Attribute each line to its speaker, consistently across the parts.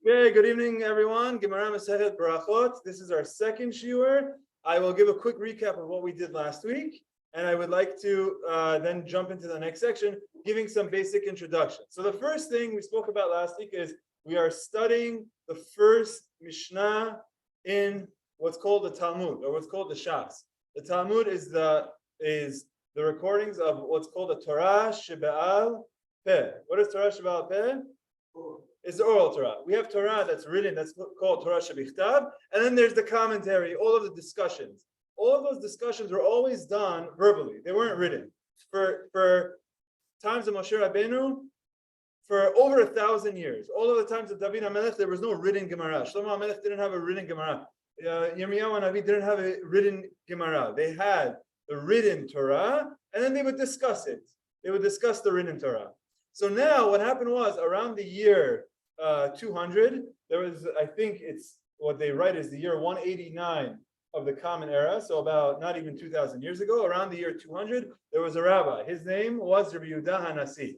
Speaker 1: Okay, good evening, everyone. Gemara Berachot. This is our second shiur. I will give a quick recap of what we did last week, and I would like to then jump into the next section, giving some basic introduction. So the first thing we spoke about last week is we are studying the first Mishnah in what's called the Talmud, or what's called the Shas. The Talmud is the recordings of what's called the Torah Shebe'al Peh. What is Torah Shebe'al Peh? It's the oral Torah. We have Torah that's written, that's called Torah Shebichtav, and then there's the commentary, all of the discussions. All of those discussions were always done verbally. They weren't written. For times of Moshe Rabbeinu, for over 1,000 years, all of the times of David HaMelech, there was no written Gemara. Shlomo HaMelech didn't have a written Gemara. Yirmiyahu HaNavi didn't have a written Gemara. They had the written Torah, and then they would discuss it. They would discuss the written Torah. So now what happened was around the year 200, there was, I think it's what they write is the year 189 of the Common Era, so about not even 2,000 years ago, around the year 200, there was a rabbi. His name was Rabbi Yehuda HaNasi.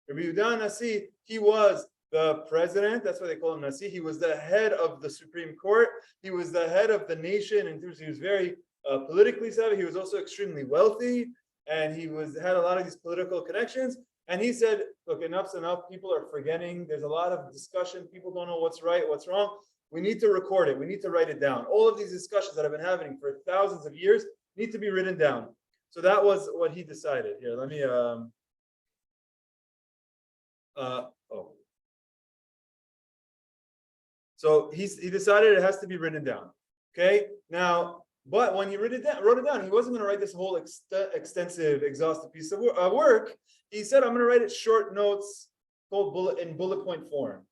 Speaker 1: Rabbi Yehuda HaNasi, he was the president, that's why they call him Nasi. He was the head of the Supreme Court. He was the head of the nation, and he was very politically savvy. He was also extremely wealthy, and he had a lot of these political connections. And he said, look, enough's enough. People are forgetting. There's a lot of discussion. People don't know what's right, what's wrong. We need to record it. We need to write it down. All of these discussions that have been happening for thousands of years need to be written down. So that was what he decided. Here, let me, So he decided it has to be written down. Okay? Now, but when he wrote it down, he wasn't going to write this whole extensive, exhaustive piece of work. He said, I'm going to write it short notes called bullet point form.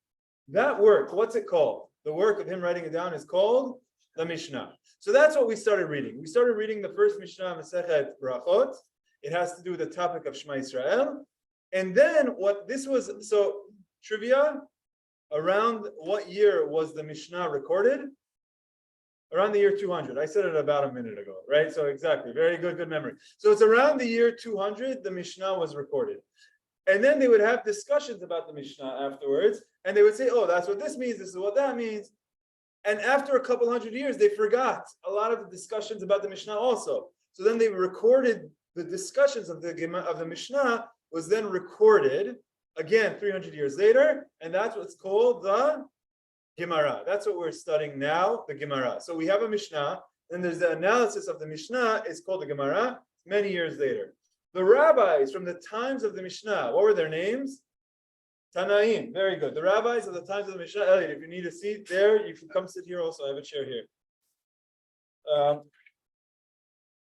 Speaker 1: That work, what's it called? The work of him writing it down is called the Mishnah. So that's what we started reading. We started reading the first Mishnah, Masechet Berachot. It has to do with the topic of Shema Yisrael. And then what this was, so trivia, around what year was the Mishnah recorded? Around the year 200. I said it about a minute ago, right? So exactly, very good memory. So it's around the year 200, the Mishnah was recorded. And then they would have discussions about the Mishnah afterwards, and they would say, oh, that's what this means, this is what that means. And after a couple hundred years, they forgot a lot of the discussions about the Mishnah also. So then they recorded the discussions of the Mishnah was then recorded, again, 300 years later, and that's what's called the Gemara. That's what we're studying now, the Gemara. So we have a Mishnah, and there's the analysis of the Mishnah. It's called the Gemara many years later. The rabbis from the times of the Mishnah, what were their names? Tannaim. Very good. The rabbis of the times of the Mishnah. Elliot, if you need a seat there, you can come sit here also. I have a chair here.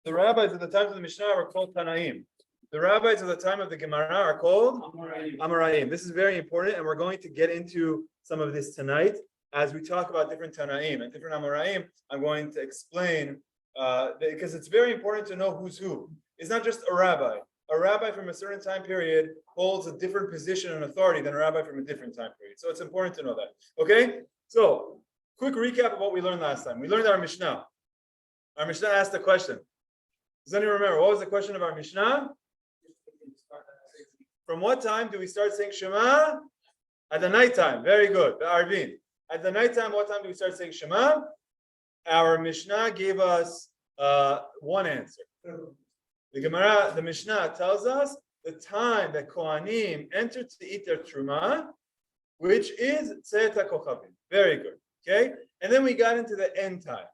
Speaker 1: The rabbis of the times of the Mishnah are called Tannaim. The rabbis of the time of the Gemara are called Amoraim. This is very important, and we're going to get into some of this tonight. As we talk about different Tannaim and different Amoraim, I'm going to explain, because it's very important to know who's who. It's not just a rabbi. A rabbi from a certain time period holds a different position and authority than a rabbi from a different time period. So it's important to know that. Okay? So, quick recap of what we learned last time. We learned our Mishnah. Our Mishnah asked a question. Does anyone remember? What was the question of our Mishnah? From what time do we start saying Shema? At the nighttime. Very good. The Arvin. At the nighttime, what time do we start saying Shema? Our Mishnah gave us one answer. The Gemara, the Mishnah tells us the time that Kohanim enter to eat their Truma, which is Tzeit HaKochavim. Very good. Okay? And then we got into the end time.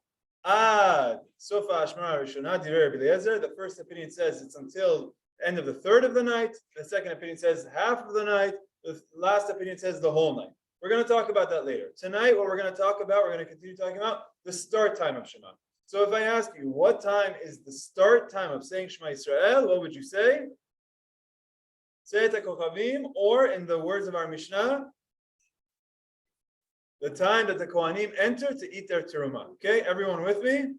Speaker 1: Ad Sofa Ashmara Rishonah Divrei Rabbi Eliezer. The first opinion says it's until the end of the third of the night. The second opinion says half of the night. The last opinion says the whole night. We're going to talk about that later. Tonight, what we're going to talk about, we're going to continue talking about the start time of Shema. So if I ask you, what time is the start time of saying Shema Yisrael, what would you say? Tzeit HaKochavim, or in the words of our Mishnah, the time that the Kohanim enter to eat their terumah. Okay, everyone with me?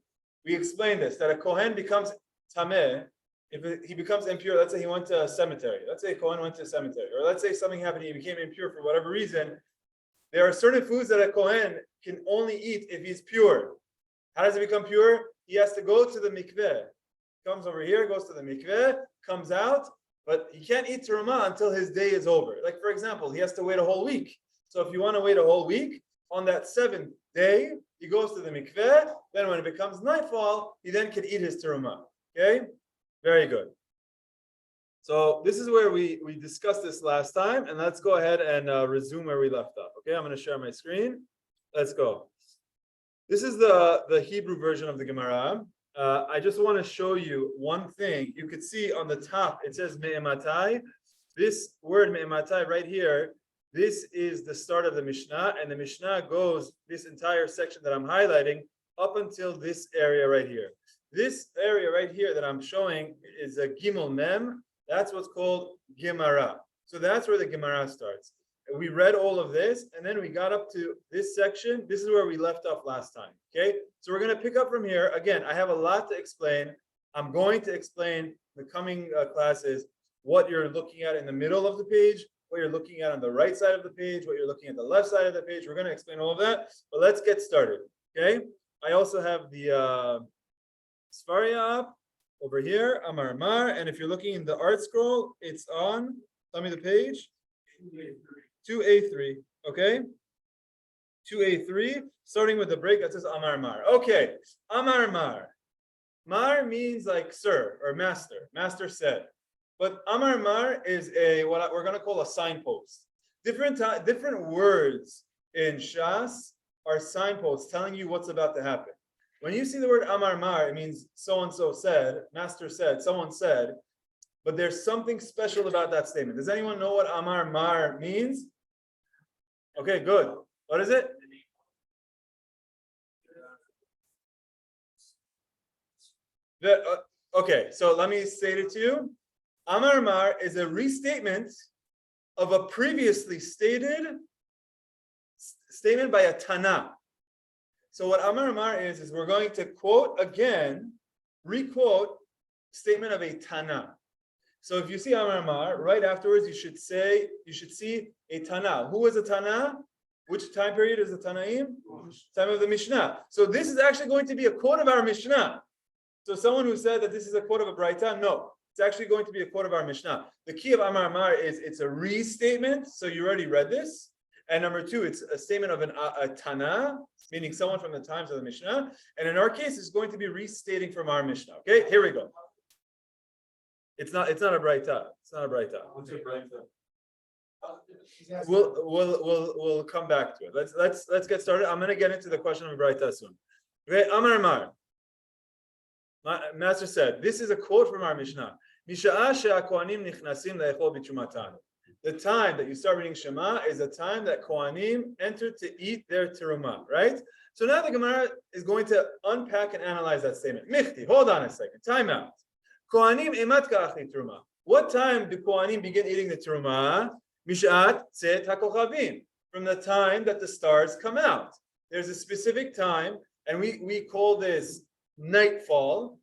Speaker 1: We explained this, that a Kohen becomes tameh, if he becomes impure. Let's say he went to a cemetery. Let's say a Kohen went to a cemetery. Or let's say something happened, he became impure for whatever reason. There are certain foods that a Kohen can only eat if he's pure. How does he become pure? He has to go to the mikveh. Comes over here, goes to the mikveh, comes out, but he can't eat terumah until his day is over. Like, for example, he has to wait a whole week. So if you want to wait a whole week, on that seventh day, he goes to the mikveh. Then when it becomes nightfall, he then can eat his terumah. Okay? Very good. So this is where we discussed this last time, and let's go ahead and resume where we left off. Okay, I'm going to share my screen. Let's go. This is the Hebrew version of the Gemara. I just want to show you one thing. You could see on the top, it says me'ematai. This word me'ematai right here, this is the start of the Mishnah, and the Mishnah goes this entire section that I'm highlighting up until this area right here. This area right here that I'm showing is a Gimel Mem. That's what's called Gemara. So that's where the Gemara starts. We read all of this, and then we got up to this section. This is where we left off last time. Okay, so we're going to pick up from here. Again, I have a lot to explain. I'm going to explain in the coming classes what you're looking at in the middle of the page, what you're looking at on the right side of the page, what you're looking at the left side of the page. We're going to explain all of that, but let's get started. Okay, I also have the Svaria up over here, Amar Mar, and if you're looking in the art scroll, it's on, tell me the page, 2A3, okay? 2A3, starting with the break that says Amar Mar. Okay, Amar Mar. Mar means like sir or master, master said. But Amar Mar is what we're going to call a signpost. Different words in Shas are signposts telling you what's about to happen. When you see the word Amar Mar, it means so-and-so said, master said, someone said, but there's something special about that statement. Does anyone know what Amar Mar means? Okay, good. What is it? Okay, so let me state it to you. Amar Mar is a restatement of a previously stated statement by a Tana. So what Amar Mar is we're going to quote again, re-quote statement of a Tana. So if you see Amar Mar, right afterwards you should see a Tana. Who is a Tana? Which time period is the Tannaim? Time of the Mishnah. So this is actually going to be a quote of our Mishnah. So someone who said that this is a quote of a Braita, no. It's actually going to be a quote of our Mishnah. The key of Amar Mar is it's a restatement. So you already read this. And number two, it's a statement of a Tana, meaning someone from the times of the Mishnah. And in our case, it's going to be restating from our Mishnah. Okay, here we go. It's not a Braita. It's not a Braita.
Speaker 2: What's a Braita?
Speaker 1: We'll come back to it. Let's get started. I'm going to get into the question of Braita soon. Okay, Amar Mar. Master said, this is a quote from our Mishnah. The time that you start reading Shema is the time that Kohanim enter to eat their terumah, right? So now the Gemara is going to unpack and analyze that statement. Michti, hold on a second, time out. Kohanim emat ka'achli terumah. What time do Kohanim begin eating the terumah? Mishat tzet hakochavim. From the time that the stars come out. There's a specific time, and we call this nightfall.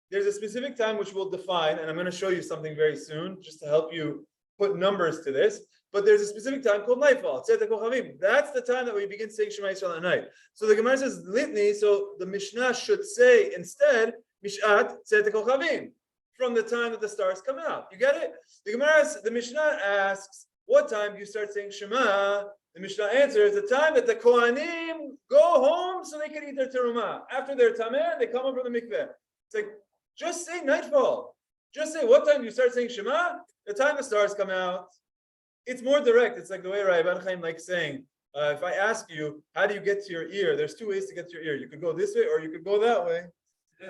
Speaker 1: There's a specific time which we'll define, and I'm going to show you something very soon, just to help you put numbers to this, but there's a specific time called nightfall. That's the time that we begin saying Shema Yisrael at night. So the Gemara says litni, so the Mishnah should say instead Mishat Tzedek Kochavim, from the time that the stars come out. You get it? The Mishnah asks, what time do you start saying Shema? The Mishnah answers, the time that the Kohanim go home so they can eat their terumah. After their tameh, they come up from the mikveh. It's like, just say nightfall. Just say, what time do you start saying Shema? The time the stars come out. It's more direct. It's like the way Rabban Chaim likes saying, if I ask you, how do you get to your ear? There's two ways to get to your ear. You could go this way or you could go that way,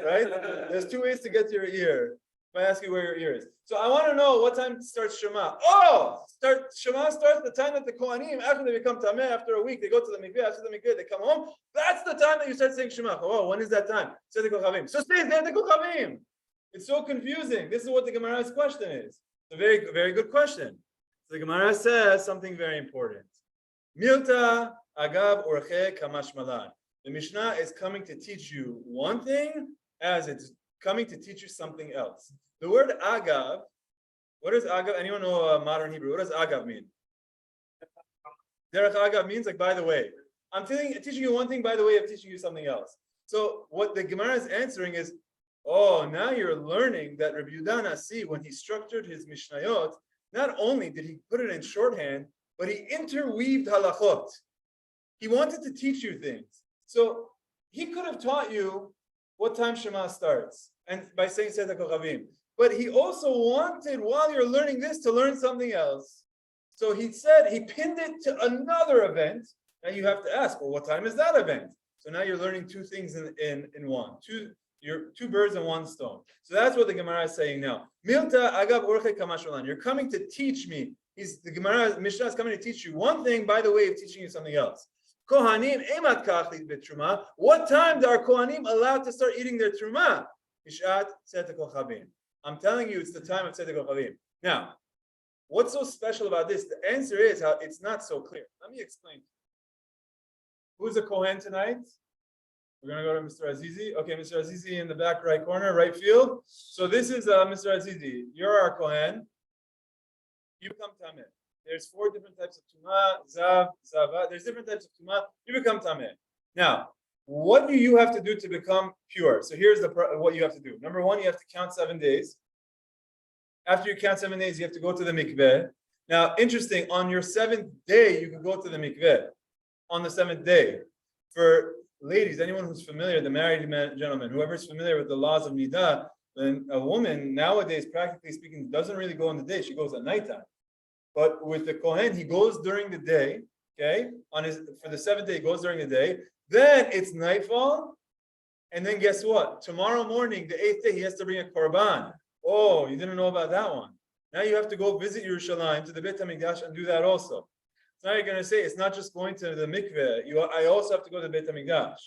Speaker 1: right? There's two ways to get to your ear. If I ask you where your ear is. So I want to know what time starts Shema. Shema starts the time that the Kohanim, after they become Tameh, after a week, they go to the mikveh, after the mikveh, they come home. That's the time that you start saying Shema. Oh, when is that time? Tzedek Kochavim. So say Tzedek Kochavim. It's so confusing. This is what the Gemara's question is. It's a very, very good question. So the Gemara says something very important. Milta agav orche kamash malan. The Mishnah is coming to teach you one thing as it's coming to teach you something else. The word agav, what does agav, anyone know modern Hebrew? What does agav mean? Derech agav means like by the way. I'm teaching you one thing by the way of teaching you something else. So what the Gemara is answering is, oh, now you're learning that Rabbi Yehuda Nasi, when he structured his Mishnayot, not only did he put it in shorthand, but he interweaved halachot. He wanted to teach you things. So he could have taught you what time Shema starts, and by saying Seder Kochavim. But he also wanted, while you're learning this, to learn something else. So he said, he pinned it to another event. Now you have to ask, well, what time is that event? So now you're learning two things in one. Two birds in one stone. So that's what the Gemara is saying now. Milta agav orche kamashmalan. You're coming to teach me. The Gemara Mishnah is coming to teach you one thing by the way of teaching you something else. Kohanim emat kachlit betruma. What time are Kohanim allowed to start eating their truma? Bishat Seder Kochavim. I'm telling you, it's the time of Seder Kochavim. Now, what's so special about this? The answer is how it's not so clear. Let me explain. Who's a Kohen tonight? We're going to go to Mr. Azizi. Okay, Mr. Azizi in the back right corner, right field. So this is Mr. Azizi. You're our Kohen. You become Tameh. There's 4 different types of Tumah, Zav, Zava. There's different types of Tumah. You become Tameh. Now, what do you have to do to become pure? So here's what you have to do. Number 1, you have to count 7 days. After you count 7 days, you have to go to the mikveh. Now, interesting, on your 7th day, you can go to the mikveh. On the 7th day. For ladies, anyone who's familiar, the married gentleman, whoever's familiar with the laws of Nidah, then a woman nowadays, practically speaking, doesn't really go in the day. She goes at nighttime. But with the Kohen, he goes during the day. Okay, for the 7th day, he goes during the day. Then it's nightfall, and then guess what? Tomorrow morning, the 8th day, he has to bring a korban. Oh, you didn't know about that one. Now you have to go visit Yerushalayim to the Beit HaMikdash and do that also. So now you're going to say it's not just going to the mikveh. I also have to go to the Beit HaMikdash.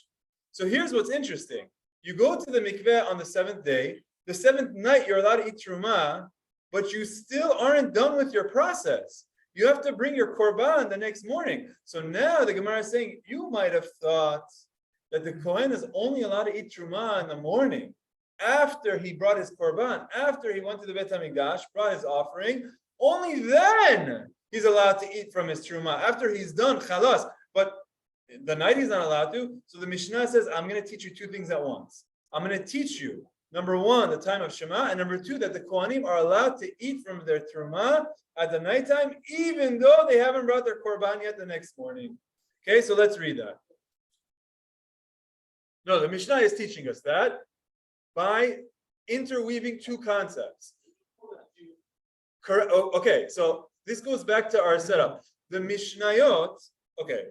Speaker 1: So here's what's interesting. You go to the mikveh on the 7th day. The 7th night, you're allowed to eat truma, but you still aren't done with your process. You have to bring your korban the next morning. So now the Gemara is saying, you might have thought that the Kohen is only allowed to eat truma in the morning, after he brought his korban, after he went to the Beit HaMikdash, brought his offering, only then he's allowed to eat from his truma. After he's done, chalas. But the night he's not allowed to. So the Mishnah says, I'm going to teach you 2 things at once. I'm going to teach you, number 1, the time of Shema, and number 2, that the Kohanim are allowed to eat from their truma at the nighttime, even though they haven't brought their korban yet the next morning. Okay, so let's read that. No, the Mishnah is teaching us that by interweaving 2 concepts. Correct. Okay, so this goes back to our setup. The Mishnayot, okay,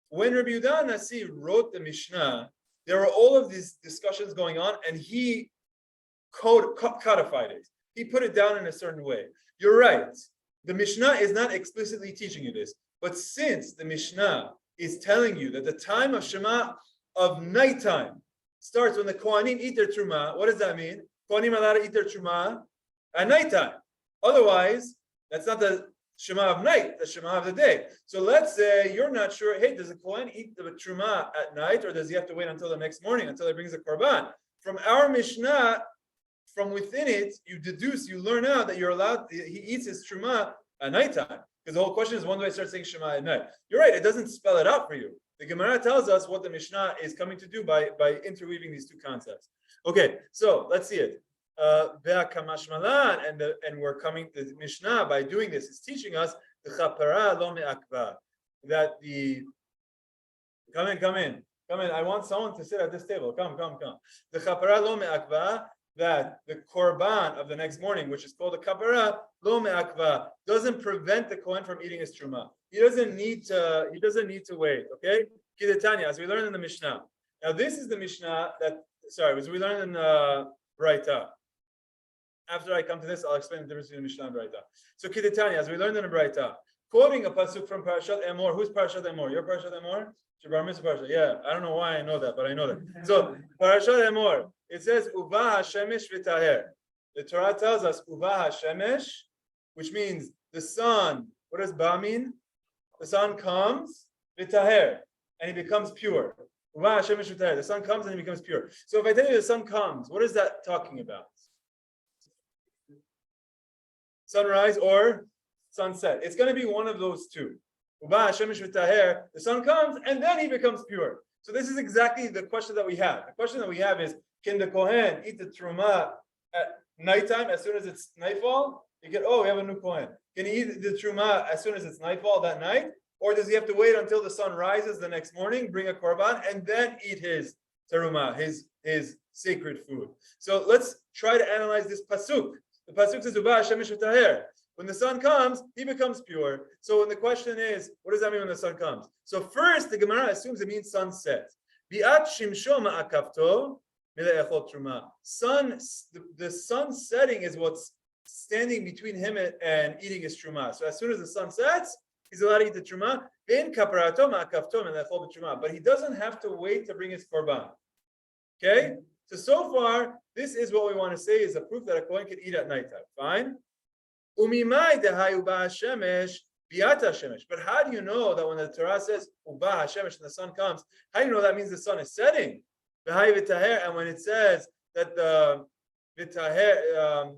Speaker 1: when Rabbi Yehuda Nasi wrote the Mishnah, there were all of these discussions going on, and he codified it. He put it down in a certain way. You're right. The Mishnah is not explicitly teaching you this, but since the Mishnah is telling you that the time of Shema of nighttime starts when the Kohanim eat their truma, what does that mean? Kohanim are allowed to eat their truma at nighttime. Otherwise, that's not the Shema of night, the Shema of the day. So let's say you're not sure, hey, does the Kohen eat the truma at night, or does he have to wait until the next morning, until he brings the korban? From our Mishnah, from within it, you learn out that you're allowed, he eats his truma at nighttime. Because the whole question is, when do I start saying Shema at night? You're right, it doesn't spell it out for you. The Gemara tells us what the Mishnah is coming to do by interweaving these 2 concepts. Okay, so let's see it. And we're coming to the Mishnah by doing this. It's teaching us the chapara lo me'akva, that the come in. I want someone to sit at this table. Come. The chapara lo me'akva, that the korban of the next morning, which is called the kapara lo me'akva, doesn't prevent the Kohen from eating his truma. He doesn't need to wait. Okay, Kidetanya, as we learned in the Mishnah. Now this is the Mishnah as we learned in Braita. After I come to this, I'll explain the difference between Mishnah and Braita. So Kidetanya, as we learned in the Braita, quoting a pasuk from Parashat Amor. Who's Parashat Amor? Your Parashat Amor? Shabar Mitzvah Parashat. Yeah, I don't know why I know that, but I know that. So Parashat Amor, it says Uva HaShemesh v'taher. The Torah tells us Uva HaShemesh, which means the sun. What does Ba mean? The sun comes v'taher, and he becomes pure. Uva HaShemesh v'taher. The sun comes and he becomes pure. So if I tell you the sun comes, what is that talking about? Sunrise or sunset. It's going to be one of those 2. The sun comes and then he becomes pure. So this is exactly the question that we have. The question that we have is, can the Kohen eat the truma at nighttime as soon as it's nightfall? We have a new Kohen. Can he eat the truma as soon as it's nightfall that night? Or does he have to wait until the sun rises the next morning, bring a korban, and then eat his terumah, his sacred food? So let's try to analyze this pasuk. The pasuk says, "Uba Hashemesh v'taher." When the sun comes, he becomes pure. So when the question is, what does that mean when the sun comes? So first, the Gemara assumes it means sunset. Bi'at shimsho ma'akavto milei truma. The sun setting is what's standing between him and eating his truma. So as soon as the sun sets, he's allowed to eat the truma. But he doesn't have to wait to bring his korban. Okay? So far, this is what we want to say is a proof that a Kohen can eat at nighttime. Fine? But how do you know that when the Torah says Uba Hashemesh and the sun comes, how do you know that means the sun is setting? And when it says that the v'taher,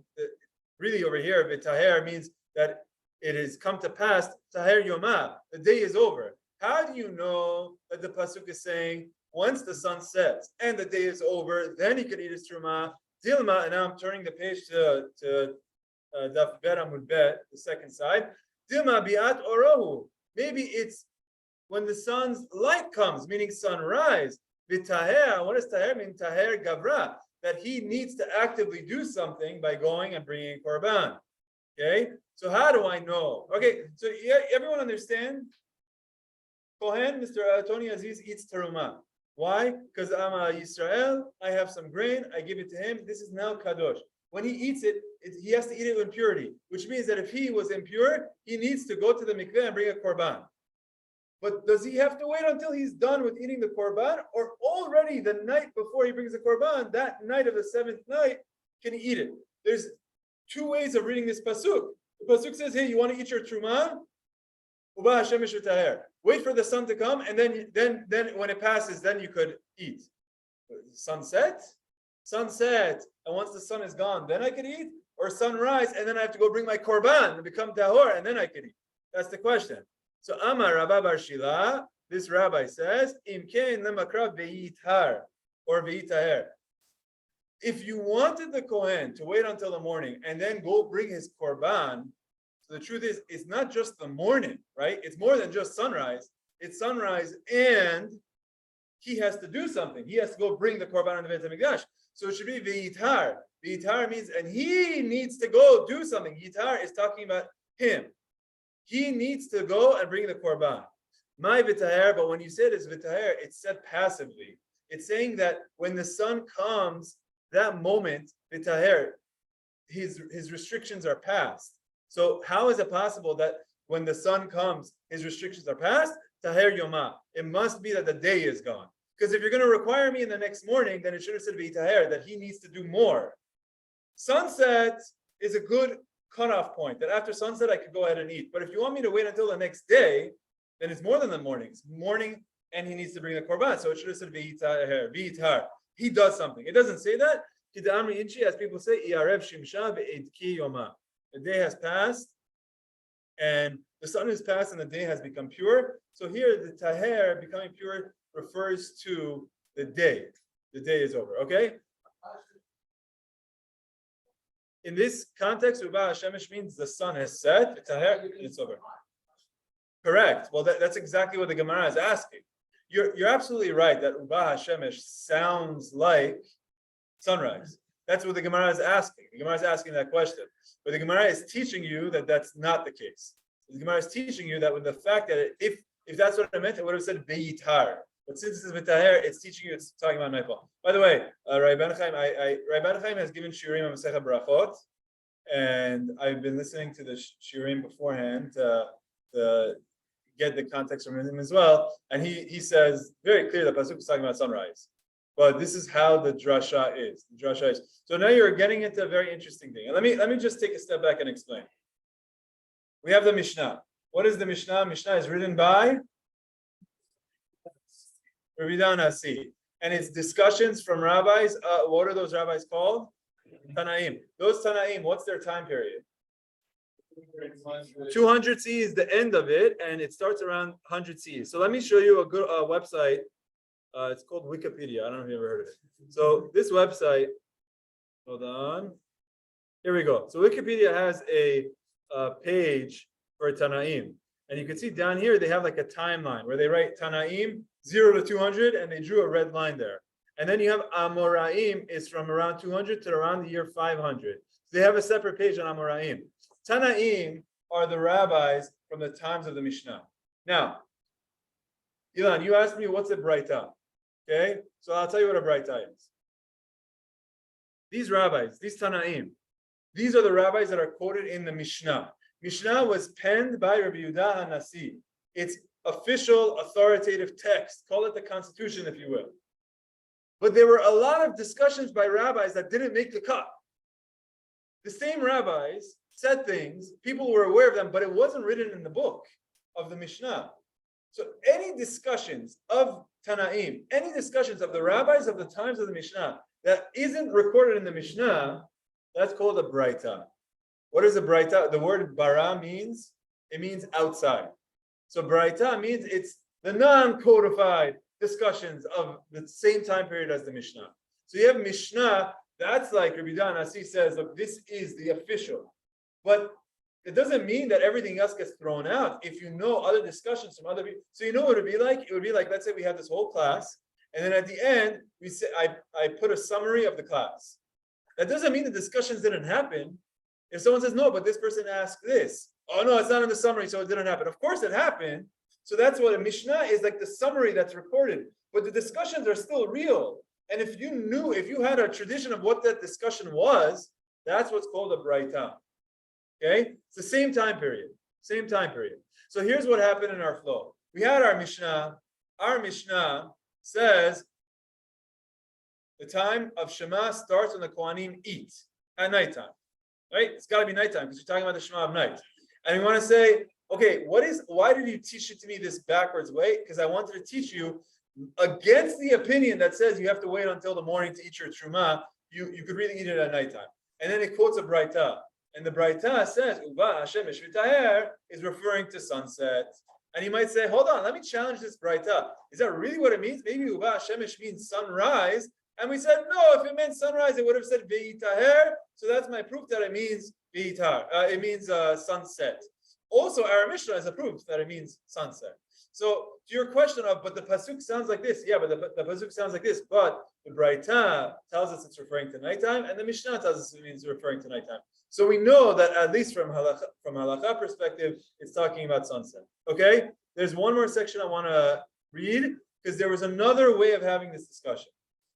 Speaker 1: really over here, v'taher means that it has come to pass, taher yomah, the day is over. How do you know that the pasuk is saying once the sun sets and the day is over, then he can eat his truma? Dilma, and now I'm turning the page to Daf Bet Amud Bet, the second side. Dilma bi'at orohu. Maybe it's when the sun's light comes, meaning sunrise. V'taher, what does taher mean? Taher gavra, that he needs to actively do something by going and bringing korban. Okay, so how do I know? Okay, so everyone understand? Kohen, Mr. Tony Aziz eats terumah. Why? Because Amar Yisrael, I have some grain, I give it to him. This is now kadosh. When he eats it, he has to eat it in purity, which means that if he was impure, he needs to go to the mikveh and bring a korban. But does he have to wait until he's done with eating the korban, or already the night before he brings the korban, that night of the seventh night, can he eat it? There's two ways of reading this pasuk. The pasuk says, hey, you want to eat your truma? Uba Hashemesh v'taher. Wait for the sun to come, and then when it passes, then you could eat. Sunset, and once the sun is gone, then I could eat, or sunrise, and then I have to go bring my korban and become tahor, and then I could eat. That's the question. So Amar Rabba Bar Shila, this rabbi says, Imkein lemakra veyitar, or veyitaher. If you wanted the Kohen to wait until the morning and then go bring his korban, so the truth is, it's not just the morning, right? It's more than just sunrise. It's sunrise and he has to do something. He has to go bring the korban in the Beit HaMikdash. So it should be v'yitar. V'yitar means, and he needs to go do something. Yitar is talking about him. He needs to go and bring the korban. My v'taher, but when you say it as v'taher, it's said passively. It's saying that when the sun comes, that moment, v'taher, his restrictions are passed. So how is it possible that when the sun comes, his restrictions are passed? Taher yomah. It must be that the day is gone. Because if you're going to require me in the next morning, then it should have said v'taher, that he needs to do more. Sunset is a good cutoff point, that after sunset I could go ahead and eat. But if you want me to wait until the next day, then it's more than the morning. It's morning and he needs to bring the korban. So it should have said v'yitar. He does something. It doesn't say that. As people say, the day has passed and the sun has passed and the day has become pure. So here the taher, becoming pure, refers to the day. The day is over. Okay? In this context, Uba Hashemesh means the sun has set, the taher, it's over. Correct. Well, that's exactly what the Gemara is asking. You're absolutely right that Uba Hashemesh sounds like sunrise. That's what the Gemara is asking. The Gemara is asking that question. But the Gemara is teaching you that that's not the case. The Gemara is teaching you that with the fact that if that's what it meant, it would have said beyitar. But since it's v'taher, it's teaching you, it's talking about nightfall. By the way, Rabbi Ben Chaim has given shiurim on Masechet Berachot, and I've been listening to the shiurim beforehand to get the context from him as well. And he says very clear that pasuk is talking about sunrise. But this is how the drasha is. The drasha is. So now you're getting into a very interesting thing. And let me just take a step back and explain. We have the Mishnah. What is the Mishnah? Mishnah is written by Rabbi Nasi. And it's discussions from rabbis. What are those rabbis called? Tannaim. Those Tannaim, what's their time period? 200 C is the end of it, and it starts around 100 C. So let me show you a good website. It's called Wikipedia. I don't know if you've ever heard of it. So this website, hold on. Here we go. So Wikipedia has a page for Tannaim. And you can see down here, they have like a timeline where they write Tannaim 0 to 200, and they drew a red line there. And then you have Amoraim is from around 200 to around the year 500. So they have a separate page on Amoraim. Tannaim are the rabbis from the times of the Mishnah. Now, Ilan, you asked me what's a Braita. Okay, so I'll tell you what a Braita is. These rabbis, these Tannaim, these are the rabbis that are quoted in the Mishnah. Mishnah was penned by Rabbi Yehuda HaNasi. It's official, authoritative text. Call it the Constitution, if you will. But there were a lot of discussions by rabbis that didn't make the cut. The same rabbis said things, people were aware of them, but it wasn't written in the book of the Mishnah. So any discussions of Tannaim, any discussions of the rabbis of the times of the Mishnah that isn't recorded in the Mishnah, that's called a Braita. What is a Braita? The word bara means, it means outside. So Braita means it's the non-codified discussions of the same time period as the Mishnah. So you have Mishnah, that's like Rabbi Yehuda HaNasi says, look, this is the official. But it doesn't mean that everything else gets thrown out. If you know other discussions from other people, so you know what it would be like? It would be like, let's say we have this whole class, and then at the end, we say I put a summary of the class. That doesn't mean the discussions didn't happen. If someone says, no, but this person asked this. Oh, no, it's not in the summary, so it didn't happen. Of course it happened. So that's what a Mishnah is, like the summary that's recorded. But the discussions are still real. And if you had a tradition of what that discussion was, that's what's called a Braita. Okay? It's the same time period. Same time period. So here's what happened in our flow. We had our Mishnah. Our Mishnah says the time of Shema starts when the Kohanim eat at nighttime. Right? It's got to be nighttime because you're talking about the Shema of night. And we want to say, okay, why did you teach it to me this backwards way? Because I wanted to teach you against the opinion that says you have to wait until the morning to eat your truma. You could really eat it at nighttime. And then it quotes a Braita. And the Braita says, Uba Hashemesh v'taher is referring to sunset. And you might say, hold on, let me challenge this Braita. Is that really what it means? Maybe Uba Hashemesh means sunrise. And we said, no, if it meant sunrise, it would have said ve'itaher. So that's my proof that it means ve'itar. It means sunset. Also, our Mishnah is a proof that it means sunset. So to your question of, but the pasuk sounds like this. Yeah, but the pasuk sounds like this. But the Braita tells us it's referring to nighttime, and the Mishnah tells us it means referring to nighttime. So we know that at least from halakha perspective, it's talking about sunset. Okay? There's one more section I want to read because there was another way of having this discussion.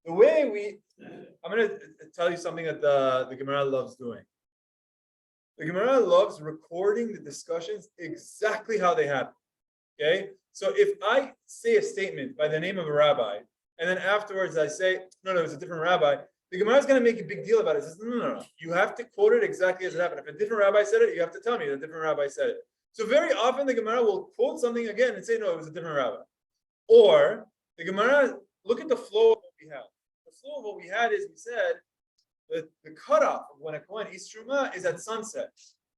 Speaker 1: The way I'm going to tell you something that the Gemara loves doing. The Gemara loves recording the discussions exactly how they happen. Okay? So if I say a statement by the name of a rabbi, and then afterwards I say, no, it's a different rabbi, the Gemara is going to make a big deal about it. It says, no. You have to quote it exactly as it happened. If a different rabbi said it, you have to tell me that a different rabbi said it. So very often the Gemara will quote something again and say, no, it was a different rabbi. Or the Gemara, look at the flow of what we have. The flow of what we had is we said that the cutoff of when a Kohen eats Truma is at sunset.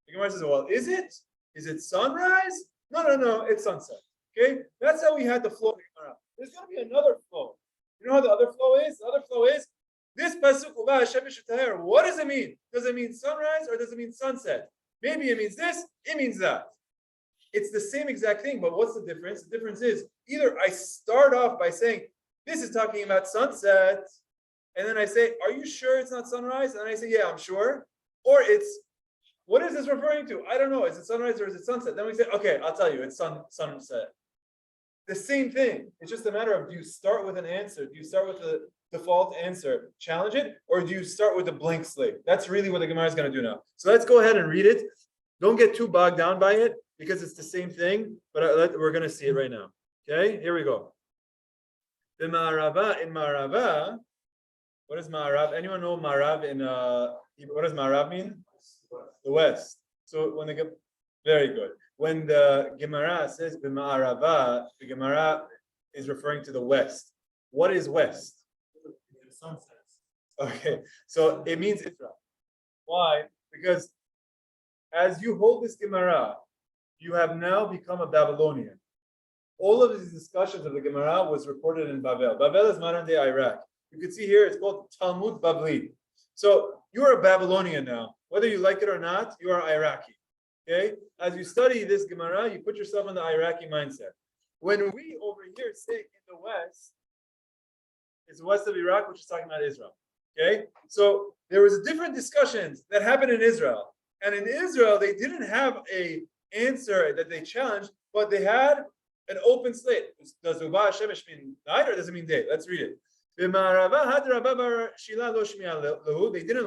Speaker 1: The Gemara says, well, is it? Is it sunrise? No, it's sunset. Okay? That's how we had the flow of the Gemara. There's going to be another flow. You know how the other flow is? The other flow is this pasuk, what does it mean? Does it mean sunrise or does it mean sunset? Maybe it means this, it means that. It's the same exact thing, but what's the difference? The difference is either I start off by saying, this is talking about sunset, and then I say, are you sure it's not sunrise? And then I say, yeah, I'm sure. Or it's, what is this referring to? I don't know. Is it sunrise or is it sunset? Then we say, okay, I'll tell you, it's sunset. The same thing. It's just a matter of, do you start with an answer? Do you start with the default answer, challenge it, or do you start with a blank slate? That's really what the Gemara is going to do now. So let's go ahead and read it. Don't get too bogged down by it because it's the same thing, but we're going to see it right now. Okay, here we go. The Ma'arava, in Ma'arava, what is Ma'arav? Anyone know Ma'arav in what does Ma'arav mean? The West. So very good. When the Gemara says B'Ma'arava, the Gemara is referring to the West. What is West? Sunset. Okay, so it means Israel. Why? Because as you hold this Gemara, you have now become a Babylonian. All of these discussions of the Gemara was recorded in Babel. Babel is modern day Iraq. You can see here it's called Talmud Babli. So you are a Babylonian now. Whether you like it or not, you are Iraqi. Okay, as you study this Gemara, you put yourself in the Iraqi mindset. When we over here say in the West, it's west of Iraq, which is talking about Israel. Okay, so there was a different discussions that happened in Israel, and in Israel they didn't have a answer that they challenged, but they had an open slate. Does Uba Shemesh mean night or does it mean day? Let's read it. They didn't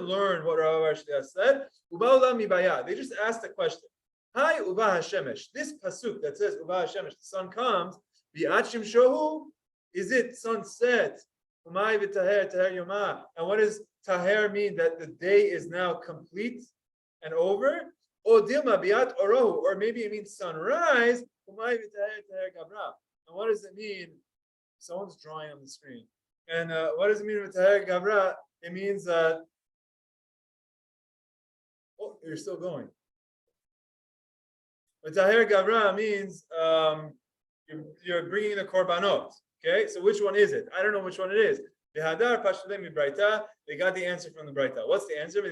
Speaker 1: learn what Rabba Bar Shila said. They just asked the question. Hi Uba Hashemesh. This pasuk that says Uba Hashemesh, the sun comes. Bi'achim shohu. Is it sunset? And what does taher mean? That the day is now complete and over? Or maybe it means sunrise. And what does it mean? Someone's drawing on the screen. And what does it mean with taher gavra? It means that. Oh, you're still going. But taher gavra means you're bringing the korbanot. Okay, so which one is it? I don't know which one it is. They got the answer from the Braita. What's the answer?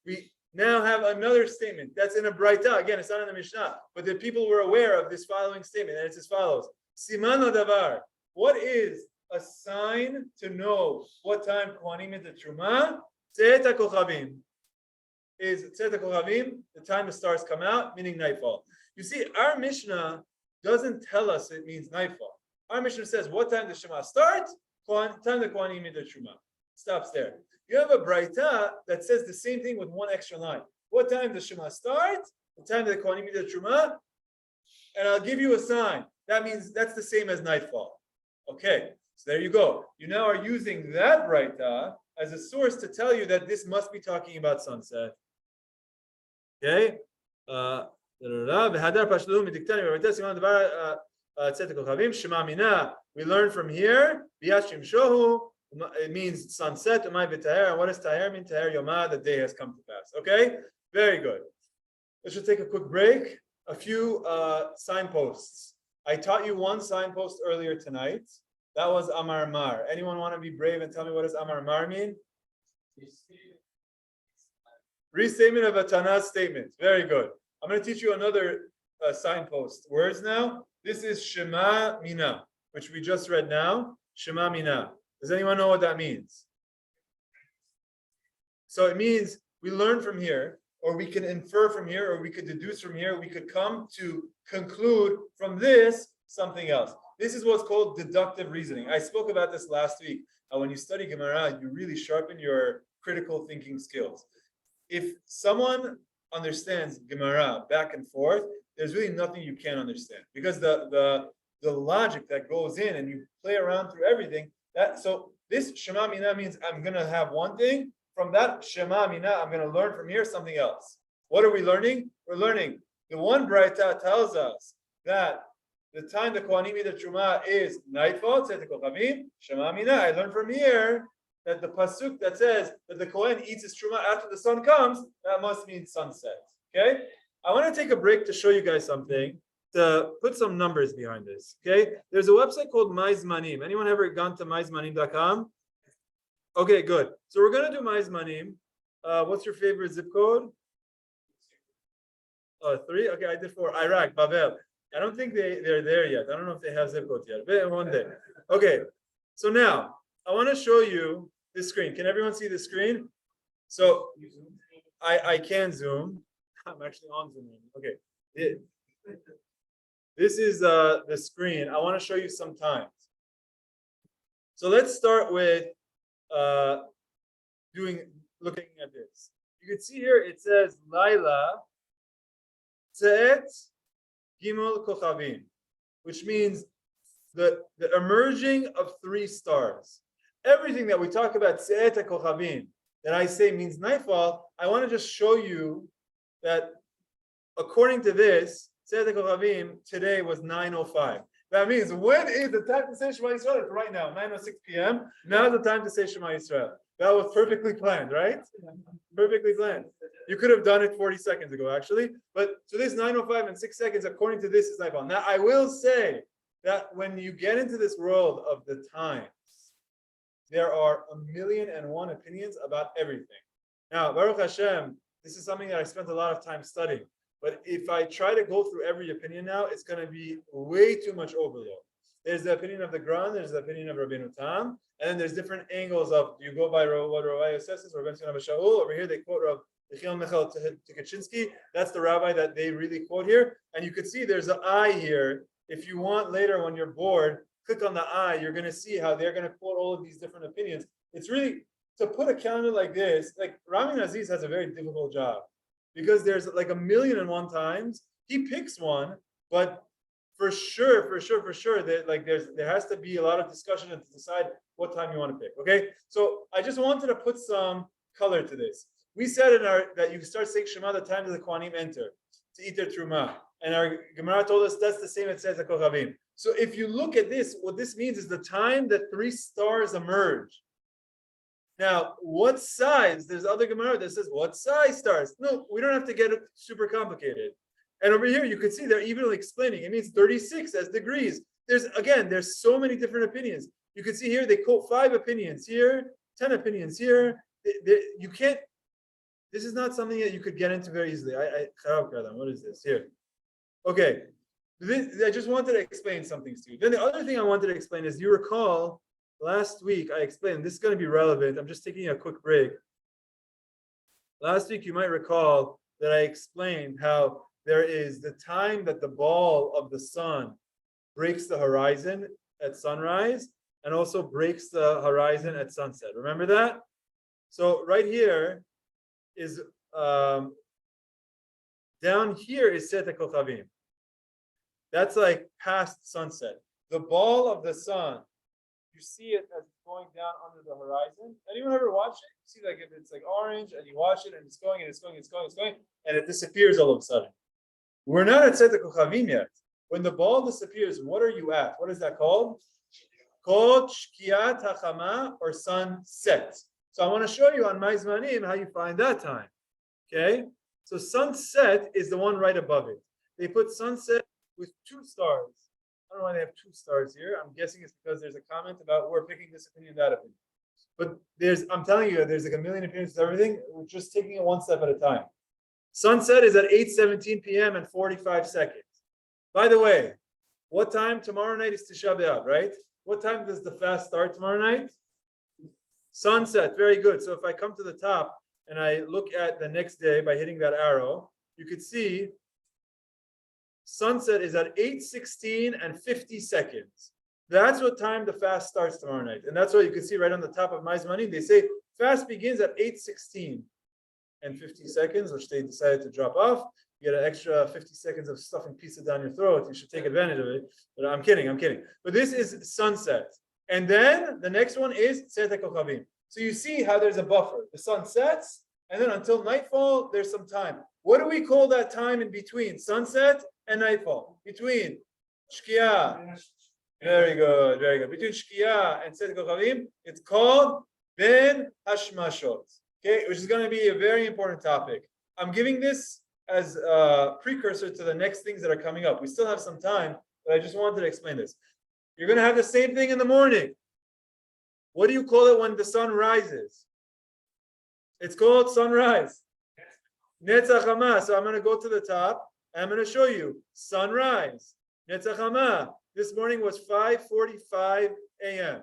Speaker 1: We now have another statement that's in a Braita. Again, it's not in the Mishnah, but the people were aware of this following statement, and it's as follows: Siman davar. What is a sign to know what time Kohanim is the Truma? Tzeit HaKochavim. Is Tzeit HaKochavim the time the stars come out, meaning nightfall? You see, our Mishnah doesn't tell us it means nightfall. Our Mishnah says, what time does Shema start? Time the Kohanim made the Truma. Stops there. You have a Braita that says the same thing with one extra line. What time does Shema start? The time that the Kohanim made the Truma. And I'll give you a sign. That means that's the same as nightfall. Okay, so there you go. You now are using that Braita as a source to tell you that this must be talking about sunset. Okay? Shema Minah. We learn from here. It means sunset. And what does taher mean? Taher yomah, the day has come to pass. Okay, very good. Let's just take a quick break. A few signposts. I taught you one signpost earlier tonight. That was Amar Mar. Anyone want to be brave and tell me what does Amar Mar mean? Restatement of a Tanah statement. Very good. I'm going to teach you another signpost. Words now. This is Shema Minah, which we just read now. Shema Minah. Does anyone know what that means? So it means we learn from here, or we can infer from here, or we could deduce from here, we could come to conclude from this something else. This is what's called deductive reasoning. I spoke about this last week. When you study Gemara, you really sharpen your critical thinking skills. If someone understands Gemara back and forth, there's really nothing you can't understand, because the logic that goes in and you play around through everything. So this Shema Minah means I'm going to have one thing. From that Shema Minah, I'm going to learn from here something else. What are we learning? We're learning the one Braita tells us that the time the Kohanim made the Truma is nightfall, Tzeit HaKochavim, Shema Minah. I learned from here that the pasuk that says that the Kohen eats his Truma after the sun comes, that must mean sunset. Okay? I want to take a break to show you guys something, to put some numbers behind this. Okay? There's a website called MyZmanim. Anyone ever gone to myzmanim.com? Okay, good. So we're going to do MyZmanim. What's your favorite zip code? 3? Okay, I did 4. Iraq, Babel. I don't think they're there yet. I don't know if they have zip codes yet. But one day. Okay. So now, I want to show you this screen. Can everyone see the screen? So, I can zoom. I'm actually on Zoom. Okay. This is the screen. I want to show you some times. So let's start with looking at this. You can see here it says Laila Tzeit Gimel Kochavim, which means the emerging of 3 stars. Everything that we talk about Tzeit HaKochavim that I say means nightfall, I want to just show you that according to this, Tzeit HaKochavim today was 9:05. That means when is the time to say Shema Yisrael? It's right now, 9:06 p.m. Now is the time to say Shema Yisrael. That was perfectly planned, right? Perfectly planned. You could have done it 40 seconds ago, actually. But so this 9:05 and 6 seconds, according to this, is nightfall. Now, I will say that when you get into this world of the times, there are 1,000,001 opinions about everything. Now, Baruch Hashem, this is something that I spent a lot of time studying. But if I try to go through every opinion now, it's going to be way too much overload. There's the opinion of the Gran, there's the opinion of Rabbeinu Tam, and then there's different angles of, do you go by what Ravaya says, or Ben Shaul? Over here they quote Rav Yechiel Michal Tukachinsky. That's the rabbi that they really quote here. And you can see there's an eye here. If you want later when you're bored, click on the eye, you're going to see how they're going to quote all of these different opinions. It's really, to put a calendar like this, like Rami Aziz has a very difficult job because there's like 1,000,001 times. He picks one, but for sure, that like there has to be a lot of discussion and to decide what time you want to pick. Okay, so I just wanted to put some color to this. We said in our that you start saying Shema the time that the Kohanim enter to eat their truma, and our Gemara told us that's the same it says at Kochavim. So if you look at this, what this means is the time that 3 stars emerge. Now, what size? There's other Gemara that says what size stars. No, we don't have to get it super complicated. And over here, you can see they're even explaining. It means 36 as degrees. There's so many different opinions. You can see here, they quote 5 opinions here, 10 opinions here. You can't, this is not something that you could get into very easily. What is this here? Okay. I just wanted to explain some things to you. Then the other thing I wanted to explain is, you recall last week I explained, this is going to be relevant. I'm just taking a quick break. Last week, you might recall that I explained how there is the time that the ball of the sun breaks the horizon at sunrise and also breaks the horizon at sunset. Remember that? So right here is, down here is Set HaKochavim. That's like past sunset. The ball of the sun, you see it as going down under the horizon. Anyone ever watch it? You see, like, if it's like orange and you watch it and it's going and it's going, and it disappears all of a sudden. We're not at Set HaKochavim yet. When the ball disappears, what are you at? What is that called? Called Shkiat HaChama, or sunset. So I want to show you on My Zmanim how you find that time. Okay? So sunset is the one right above it. They put sunset with 2 stars. I don't know why they have 2 stars here. I'm guessing it's because there's a comment about we're picking this opinion, that opinion. But I'm telling you, there's like 1,000,000 opinions to everything. We're just taking it one step at a time. Sunset is at 8:17 p.m. and 45 seconds. By the way, what time tomorrow night is Tisha B'Av, right? What time does the fast start tomorrow night? Sunset. Very good. So if I come to the top and I look at the next day by hitting that arrow, you could see sunset is at 8:16 and 50 seconds. That's what time the fast starts tomorrow night. And that's what you can see right on the top of My Zmanim. They say fast begins at 8:16 and 50 seconds, which they decided to drop off. You get an extra 50 seconds of stuffing pizza down your throat. You should take advantage of it. But I'm kidding. But this is sunset. And then the next one is Set HaKochavim. So you see how there's a buffer. The sun sets, and then until nightfall, there's some time. What do we call that time in between sunset and nightfall? Between Shkia. Very good. Between Shkia and Set HaKochavim, it's called Ben Hashmashot. Okay, which is going to be a very important topic. I'm giving this as a precursor to the next things that are coming up. We still have some time, but I just wanted to explain this. You're going to have the same thing in the morning. What do you call it when the sun rises? It's called sunrise. Netzach Hama. So I'm going to go to the top, and I'm going to show you sunrise. Netzach Hama. This morning was 5:45 a.m.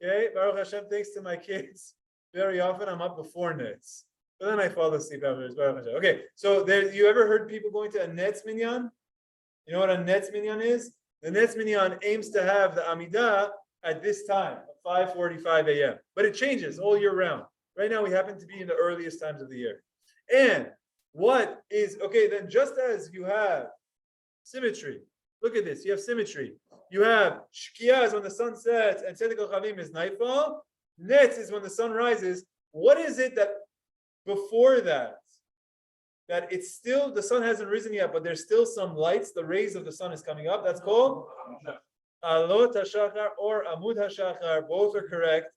Speaker 1: Okay, Baruch Hashem, thanks to my kids. Very often I'm up before Netz, but then I fall asleep afterwards. Okay, so you ever heard people going to a Netz minyan? You know what a Netz minyan is? The Netz minyan aims to have the Amidah at this time, 5:45 a.m. But it changes all year round. Right now we happen to be in the earliest times of the year. And what is, okay, then just as you have symmetry, look at this, you have symmetry. You have Shkia is when the sun sets, and Tzedek HaChavim is nightfall. Netz is when the sun rises. What is it that before that it's still, the sun hasn't risen yet, but there's still some lights, the rays of the sun is coming up? That's called Alot HaShachar or Amud HaShachar. Both are correct.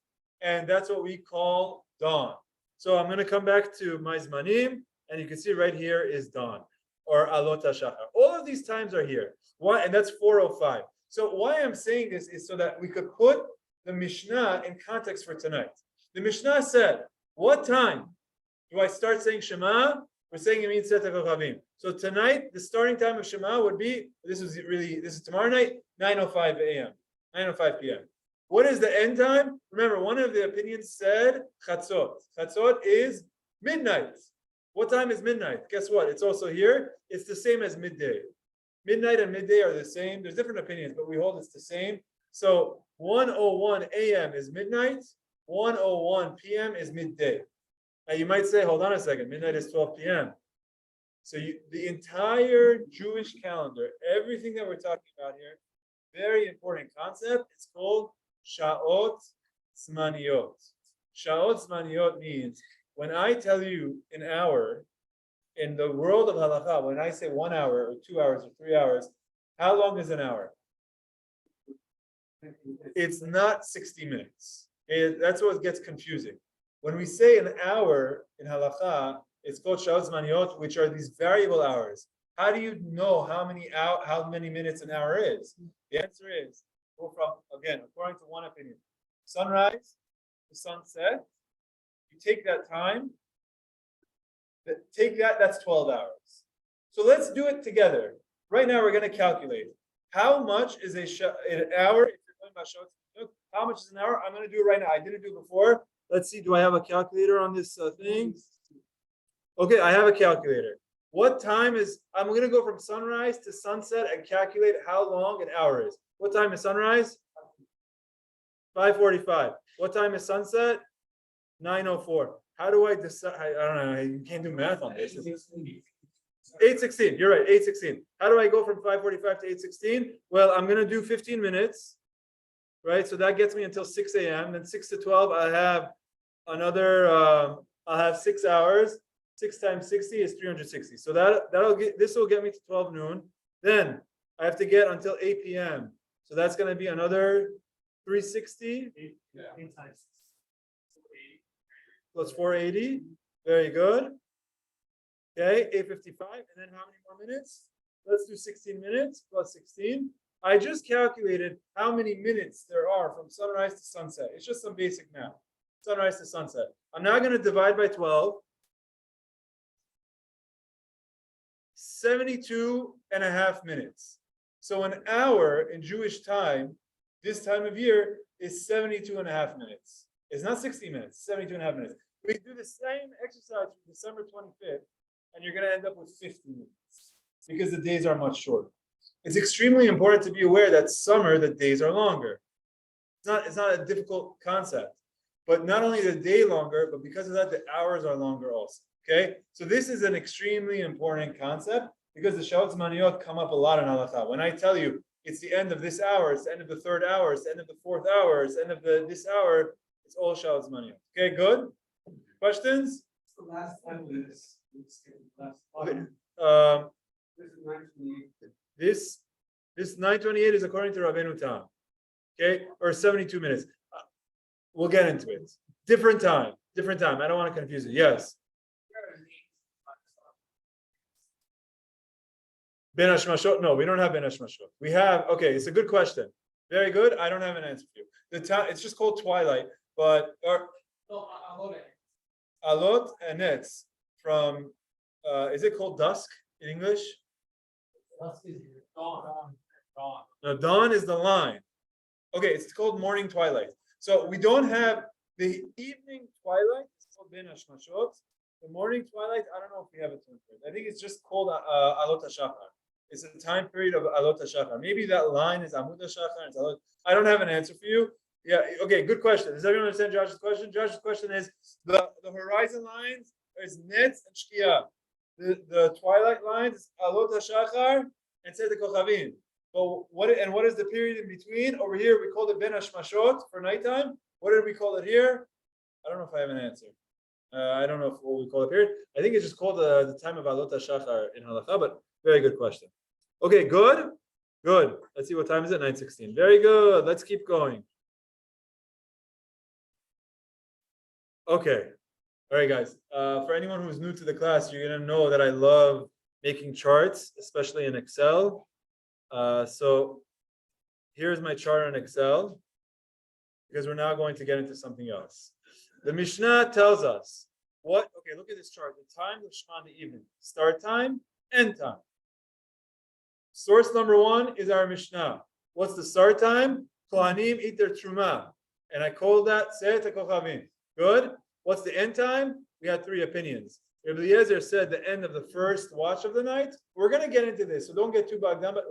Speaker 1: And that's what we call dawn. So I'm going to come back to My Zmanim, and you can see right here is dawn or Alot HaShachar. All of these times are here. Why? And that's 4:05. So why I'm saying this is so that we could put the Mishnah in context for tonight. The Mishnah said, what time do I start saying Shema? We're saying it means Seta Kochavim. So tonight, the starting time of Shema would be, this is tomorrow night, 9:05 a.m., 9:05 p.m. What is the end time? Remember, one of the opinions said Chatzot. Chatzot is midnight. What time is midnight? Guess what? It's also here. It's the same as midday. Midnight and midday are the same. There's different opinions, but we hold it's the same. So 1:01 a.m. is midnight. 1:01 p.m. is midday. Now you might say, hold on a second, midnight is 12 p.m. So the entire Jewish calendar, everything that we're talking about here, very important concept. It's called Sha'ot Zmaniyot. Sha'ot Zmaniyot means when I tell you an hour, in the world of halakha, when I say 1 hour or 2 hours or 3 hours, how long is an hour? It's not 60 minutes. That's what gets confusing. When we say an hour in halakha, it's called Sha'ot Zmaniyot, which are these variable hours. How do you know how many minutes an hour is? The answer is, again, according to one opinion, sunrise to sunset, you take that time, that's 12 hours. So let's do it together. Right now, we're going to calculate how much is an hour. If you're talking about Sha'ot, how much is an hour? I'm going to do it right now. I didn't do it before. Let's see. Do I have a calculator on this thing? Okay, I have a calculator. What time is? I'm going to go from sunrise to sunset and calculate how long an hour is. What time is sunrise? 5:45. What time is sunset? 9:04. How do I decide? I don't know. You can't do math on this. 8:16. You're right. 8:16. How do I go from 5:45 to 8:16? Well, I'm going to do 15 minutes, right? So that gets me until 6 a.m. Then 6 to 12, I have another. I'll have 6 hours. 6 times 60 is 360. So this will get me to 12 noon. Then I have to get until 8 p.m. So that's going to be another 360. Plus 480. Very good. Okay, 8:55. And then how many more minutes? Let's do 16 minutes plus 16. I just calculated how many minutes there are from sunrise to sunset. It's just some basic math. Sunrise to sunset. I'm now going to divide by 12. 72 and a half minutes. So an hour in Jewish time, this time of year, is 72 and a half minutes. It's not 60 minutes, 72 and a half minutes. We do the same exercise from December 25th, and you're going to end up with 50 minutes because the days are much shorter. It's extremely important to be aware that summer, the days are longer. It's not a difficult concept, but not only the day longer, but because of that, the hours are longer also. Okay, so this is an extremely important concept because the Sha'ot Zmaniyot come up a lot in halakha. When I tell you it's the end of this hour, it's the end of the third hour, it's the end of the fourth hour, it's the end of this hour, it's all Sha'ot Zmaniyot. Okay, good. Questions?
Speaker 2: The last 5 minutes.
Speaker 1: This 9:28 is according to Rabbeinu Tam. Okay, or 72 minutes. We'll get into it. Different time. I don't want to confuse it. Yes. Ben Hashmashot? No, we don't have Ben Hashmashot. We have, okay, it's a good question. Very good. I don't have an answer for you. The time, it's just called twilight, but Alot and Netz from, is it called dusk in English?
Speaker 2: Dusk is dawn.
Speaker 1: No, dawn is the line. Okay, it's called morning twilight. So we don't have the evening twilight, it's called Ben Hashmashot. The morning twilight, I don't know if we have a term for it. I think it's just called Alot HaShachar. It's a time period of Alot HaShachar. Maybe that line is Amud HaShachar. I don't have an answer for you. Yeah, okay, good question. Does everyone understand Josh's question? Josh's question is the horizon lines is Netz and Shkia. The twilight lines, Alot HaShachar and Tzedek Kochavim. But what is the period in between? Over here, we called it Ben Hashmashot for nighttime. What did we call it here? I don't know if I have an answer. I don't know what we call it here. I think it's just called the time of Alot HaShachar in halakha, but very good question. Okay, good. Let's see, what time is it? 9:16. Very good. Let's keep going. Okay. All right, guys. For anyone who's new to the class, you're going to know that I love making charts, especially in Excel. So here's my chart on Excel, because we're now going to get into something else. The Mishnah tells us What? Okay, look at this chart. The time of Shema in the evening. Start time, end time. Source number one is our Mishnah. What's the start time? Kohanim eat their truma. And I call that Se'et HaKochavim. Good. What's the end time? We had three opinions. Rabbi Eliezer said the end of the first watch of the night. We're going to get into this, so don't get too bogged down. But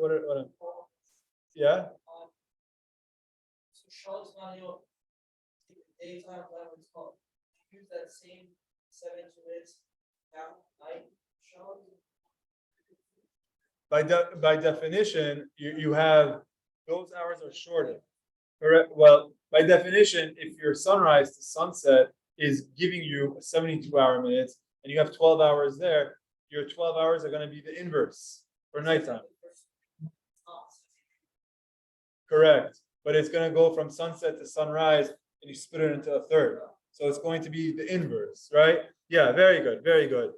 Speaker 1: yeah?
Speaker 2: So Charlotte's not your daytime, whatever it's called. Use that same 7 minutes down night, Charlotte.
Speaker 1: By definition, you have those hours are shorter. Correct. Well, by definition, if your sunrise to sunset is giving you 72-hour minutes, and you have 12 hours there, your 12 hours are going to be the inverse for nighttime. Correct. But it's going to go from sunset to sunrise, and you split it into a third. So it's going to be the inverse, right? Yeah, very good, very good.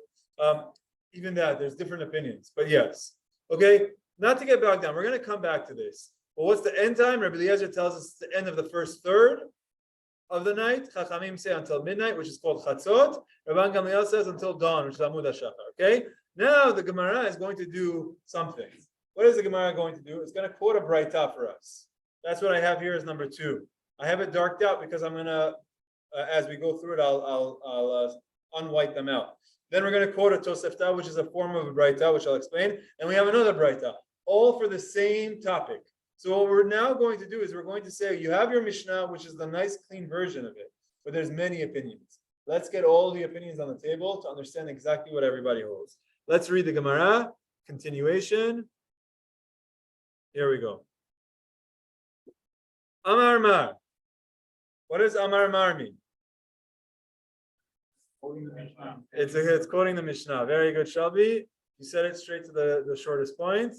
Speaker 1: Even that, there's different opinions, but yes. Okay, not to get bogged down, we're going to come back to this. Well, what's the end time? Rabbi Eliezer tells us it's the end of the first third of the night. Chachamim say until midnight, which is called Chatzot. Rabban Gamliel says until dawn, which is Amud HaShachar. Okay, now the Gemara is going to do something. What is the Gemara going to do? It's going to quote a Braita for us. That's what I have here as number 2. I have it darked out because I'm going to, as we go through it, I'll unwhite them out. Then we're going to quote a Tosefta, which is a form of a Braita, which I'll explain. And we have another Braita, all for the same topic. So what we're now going to do is we're going to say, you have your Mishnah, which is the nice, clean version of it, but there's many opinions. Let's get all the opinions on the table to understand exactly what everybody holds. Let's read the Gemara, continuation. Here we go. Amar Mar. What does Amar Mar mean? It's quoting the Mishnah. Very good, Shelby. You said it straight to the shortest point.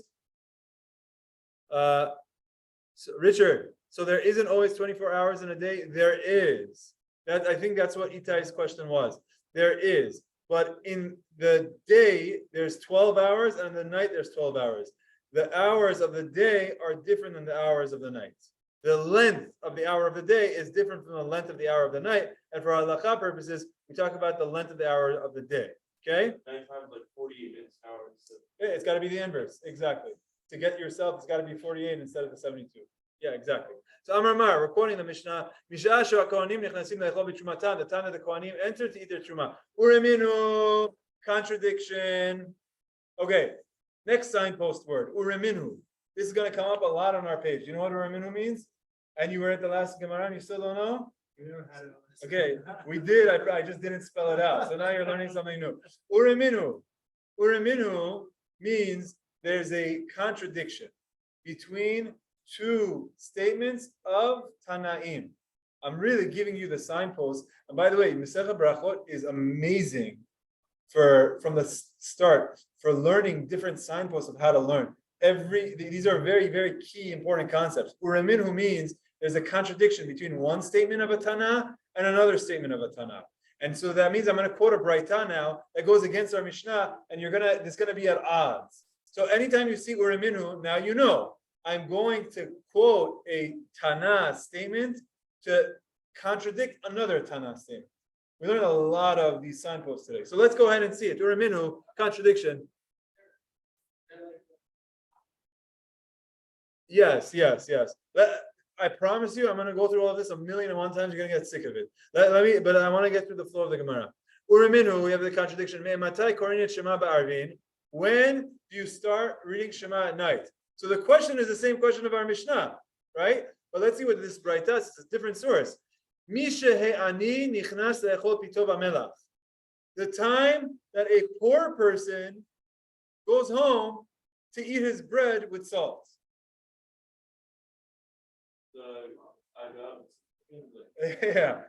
Speaker 1: So Richard, so there isn't always 24 hours in a day? There is. I think that's what Itai's question was. There is. But in the day, there's 12 hours, and in the night, there's 12 hours. The hours of the day are different than the hours of the night. The length of the hour of the day is different from the length of the hour of the night. And for halakha purposes, we talk about the length of the hour of the day. Okay?
Speaker 3: Nighttime like 48 minutes hours.
Speaker 1: Yeah, it's got to be the inverse. Exactly. To get yourself, it's got to be 48 instead of the 72. Yeah, exactly. So Amar Mar, we're quoting the Mishnah. The time that the Kohanim entered to eat their truma. Ureminu, contradiction. Okay, next signpost word, ureminu. This is going to come up a lot on our page. You know what ureminu means? And you were at the last Gemara and you still don't know?
Speaker 2: We never had it on this.
Speaker 1: Okay, we did. I just didn't spell it out. So now you're learning something new. Ureminu. Ureminu means there's a contradiction between two statements of Tannaim. I'm really giving you the signpost. And by the way, Masechet Berachot is amazing from the start for learning different signposts of how to learn. These are very, very key, important concepts. Ureminu means there's a contradiction between one statement of a Tana and another statement of a Tana. And so that means I'm going to quote a Braita now that goes against our Mishnah, and it's going to be at odds. So anytime you see ureminu, now you know I'm going to quote a Tana statement to contradict another Tana statement. We learned a lot of these signposts today. So let's go ahead and see it. Ureminu, contradiction. Yes. I promise you, I'm going to go through all of this 1,001 times. You're going to get sick of it. But I want to get through the flow of the Gemara. Ureminu, we have the contradiction. When do you start reading Shema at night? So the question is the same question of our Mishnah, right? But let's see what this Braita says. It's a different source. The time that a poor person goes home to eat his bread with salt. Yeah.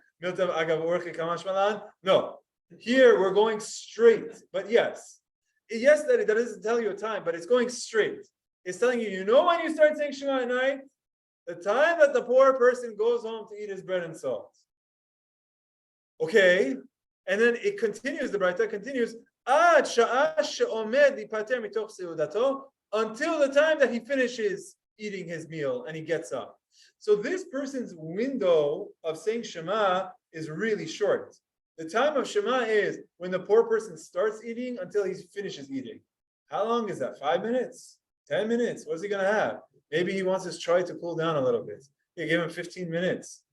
Speaker 1: No. Here we're going straight, but yes, that doesn't tell you a time, but it's going straight. It's telling you, when you start saying Shema at night, the time that the poor person goes home to eat his bread and salt. Okay, and then it continues. The Braita continues until the time that he finishes eating his meal and he gets up. So this person's window of saying Shema is really short. The time of Shema is when the poor person starts eating until he finishes eating. How long is that? 5 minutes? 10 minutes? What's he going to have? Maybe he wants his try to cool down a little bit. You give him 15 minutes.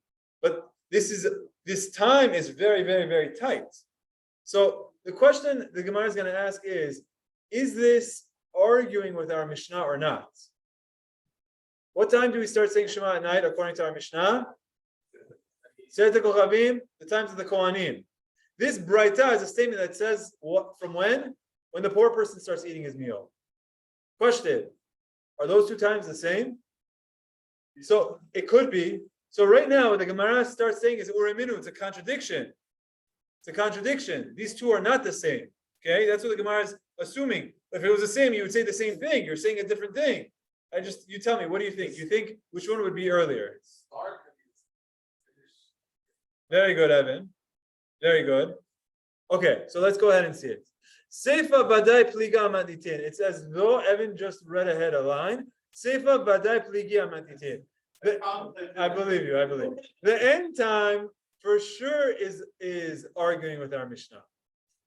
Speaker 1: But this time is very, very, very tight. So the question the Gemara is going to ask is this arguing with our Mishnah or not? What time do we start saying Shema at night according to our Mishnah? Seret HaKochavim, the times of the Kohanim. This Braita is a statement that says what from when? When the poor person starts eating his meal. Question, are those two times the same? So it could be. So right now what the Gemara starts saying is Uraminu, it's a contradiction. It's a contradiction. These two are not the same. Okay, that's what the Gemara is assuming. If it was the same, you would say the same thing. You're saying a different thing. You tell me, what do you think? You think which one would be earlier? Very good, Evan. Very good. Okay, so let's go ahead and see it. Seifa badai pliga amatitin. It's as though Evan just read ahead a line. Seifa badai pligi amatitin. I believe you. I believe. The end time for sure is arguing with our Mishnah,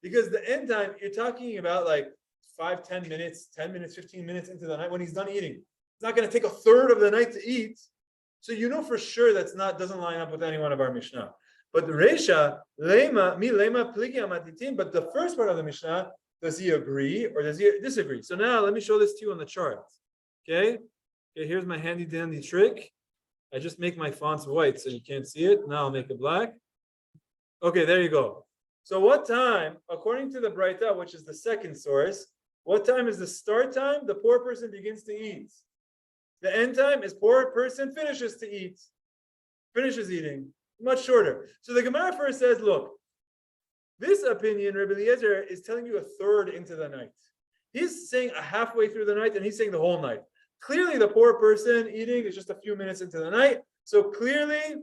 Speaker 1: because the end time you're talking about like 5, 10 minutes, 10 minutes, 15 minutes into the night when he's done eating. It's not going to take a third of the night to eat, so you know for sure doesn't line up with any one of our Mishnah. But the Reisha, lema pligi amatitin. But the first part of the Mishnah, does he agree or does he disagree? So now let me show this to you on the chart. Okay, here's my handy dandy trick. I just make my fonts white so you can't see it. Now I'll make it black. Okay, there you go. So what time, according to the Braita, which is the second source, what time is the start time? The poor person begins to eat. The end time is poor person finishes to eat, finishes eating. Much shorter. So the Gemara first says, look, this opinion, Rabbi Eliezer, is telling you a third into the night. He's saying a halfway through the night, and he's saying the whole night. Clearly, the poor person eating is just a few minutes into the night. So clearly,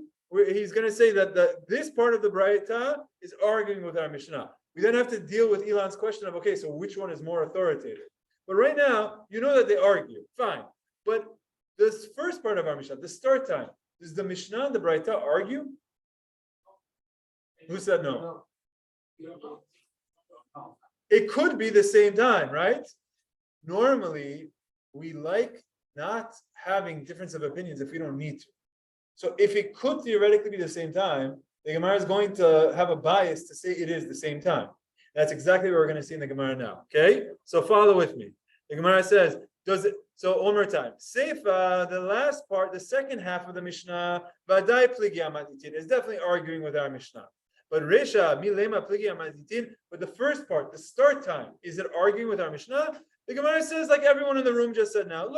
Speaker 1: he's going to say that this part of the Braita is arguing with our Mishnah. We then have to deal with Elon's question of, okay, so which one is more authoritative? But right now, you know that they argue. Fine. But this first part of our Mishnah, the start time, does the Mishnah and the Braita argue? Who said no? It could be the same time, right? Normally, we like not having difference of opinions if we don't need to. So if it could theoretically be the same time, the Gemara is going to have a bias to say it is the same time. That's exactly what we're going to see in the Gemara now. Okay? So follow with me. The Gemara says, so one more time. Seifa, the last part, the second half of the Mishnah, Vadai pligi amatitin, is definitely arguing with our Mishnah. But Resha, milema pligi amatitin, but the first part, the start time, is it arguing with our Mishnah? The Gemara says, like everyone in the room just said now,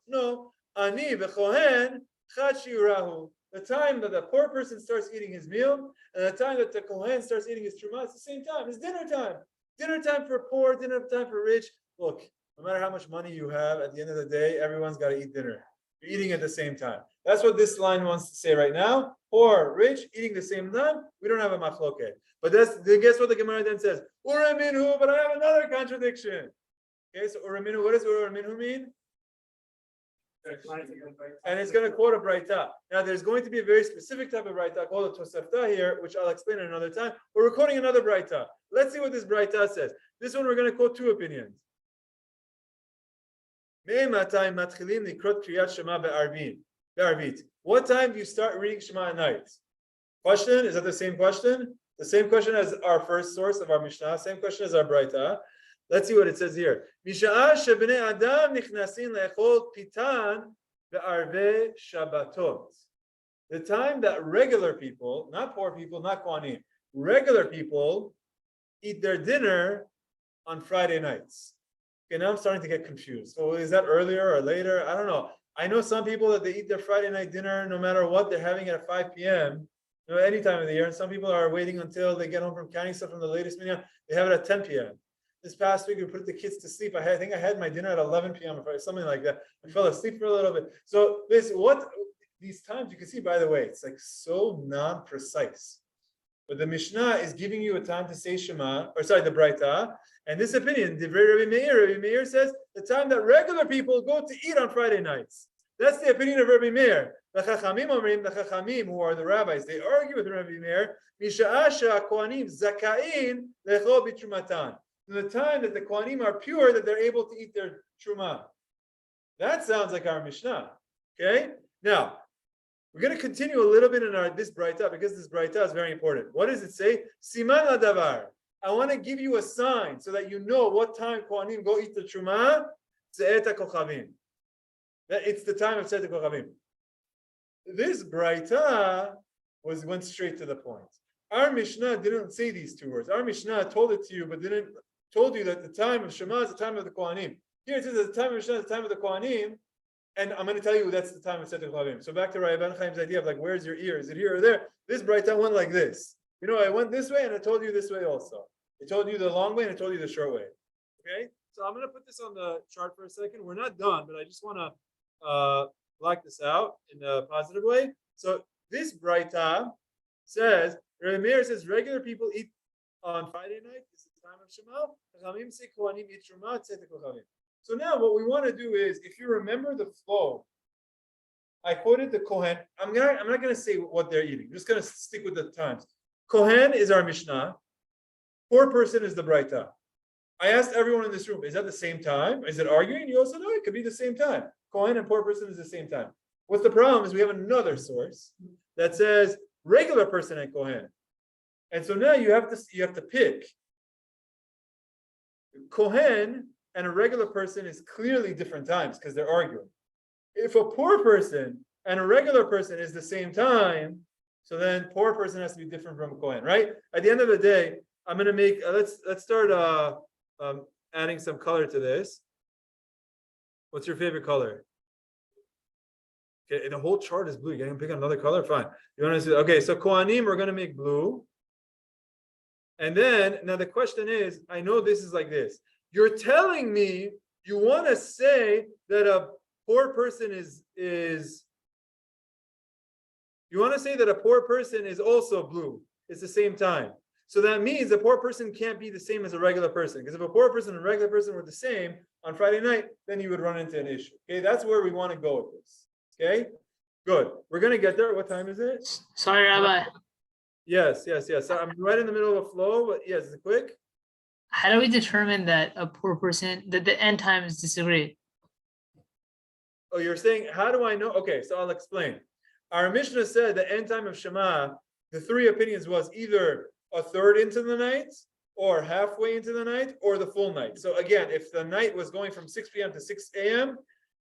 Speaker 1: no, ani v'chohen chad shiurahu. The time that the poor person starts eating his meal and the time that the kohen starts eating his truma, it's the same time. It's dinner time. Dinner time for poor, dinner time for rich. Look, no matter how much money you have, at the end of the day, everyone's got to eat dinner. You're eating at the same time. That's what this line wants to say right now. Poor, rich, eating the same time. We don't have a machloket. But guess what the Gemara then says? Uraminhu, but I have another contradiction. Okay, so Uraminhu, what does Uraminhu mean? And it's going to quote a Braita. Now, there's going to be a very specific type of Braita called a Tosefta here, which I'll explain at another time. But we're quoting another Braita. Let's see what this Braita says. This one, we're going to quote two opinions. What time do you start reading Shema at night? Question, is that the same question? The same question as our first source of our Mishnah, same question as our Braita. Let's see what it says here. The time that regular people, not poor people, not Kohanim, regular people eat their dinner on Friday nights. Okay, now I'm starting to get confused. So is that earlier or later? I don't know. I know some people that they eat their Friday night dinner no matter what, they're having it at 5 p.m. Any time of the year. And some people are waiting until they get home from counting stuff from the latest minyan. They have it at 10 p.m. This past week, we put the kids to sleep. I think I had my dinner at 11 p.m. or something like that. I fell asleep for a little bit. So these times, you can see, by the way, it's like so non-precise. But the Mishnah is giving you a time to say Shema, the Braita. And this opinion, Rabbi Meir says the time that regular people go to eat on Friday nights. That's the opinion of Rabbi Meir. The Chachamim, who are the rabbis, they argue with Rabbi Meir, Misha'asha Kohanim Zakain Lechol B'Trumatan. The time that the Kohanim are pure, that they're able to eat their Truma. That sounds like our Mishnah. Okay? Now, we're going to continue a little bit in this Braita, because this Braita is very important. What does it say? Siman Ladavar. I want to give you a sign so that you know what time Kohanim go eat the Truma. Tze'et HaKochavim. It's the time of Tze'et HaKochavim. This Braita went straight to the point. Our Mishnah didn't say these two words. Our Mishnah told it to you, but told you that the time of Shema is the time of the Kohanim. Here it says that the time of Shema is the time of the Kohanim, and I'm going to tell you that's the time of Tze'et HaKochavim. So back to Rabbi Chaim's idea of like, where's your ear? Is it here or there? This Braita went like this. I went this way, and I told you this way also. I told you the long way, and I told you the short way. Okay? So I'm going to put this on the chart for a second. We're not done, but I just want to block this out in a positive way. So this Braita says, Rabbi Meir says regular people eat on Friday night. This is the time of Shema. Chachamim say Kohanim eat Truma, Tze'et HaKochavim. So now what we want to do is, if you remember the flow, I quoted the Kohen. I'm not going to say what they're eating. I'm just going to stick with the times. Kohen is our Mishnah. Poor person is the Braita. I asked everyone in this room, is that the same time? Is it arguing? You also know it could be the same time. Kohen and poor person is the same time. What's the problem is we have another source that says regular person and Kohen. And so now you have to pick. Kohen and a regular person is clearly different times because they're arguing. If a poor person and a regular person is the same time, so then poor person has to be different from Kohen, right? At the end of the day, I'm going to make, let's start adding some color to this. What's your favorite color? Okay, the whole chart is blue. You can pick another color? Fine. You want to see? Okay, so Kohanim, we're going to make blue. And then, now the question is, I know this is like this. You're telling me you want to say that a poor person you want to say that a poor person is also blue. It's the same time. So that means a poor person can't be the same as a regular person. Because if a poor person and a regular person were the same on Friday night, then you would run into an issue. Okay, that's where we want to go with this. Okay, good. We're going to get there. What time is it?
Speaker 4: Sorry, Rabbi.
Speaker 1: Yes. So I'm right in the middle of a flow, but yes, it's quick.
Speaker 4: How do we determine that a poor person, that the end times disagree?
Speaker 1: Oh, you're saying, how do I know? Okay, so I'll explain. Our Mishnah said the end time of Shema, the three opinions was either a third into the night, or halfway into the night, or the full night. So again, if the night was going from 6 p.m. to 6 a.m.,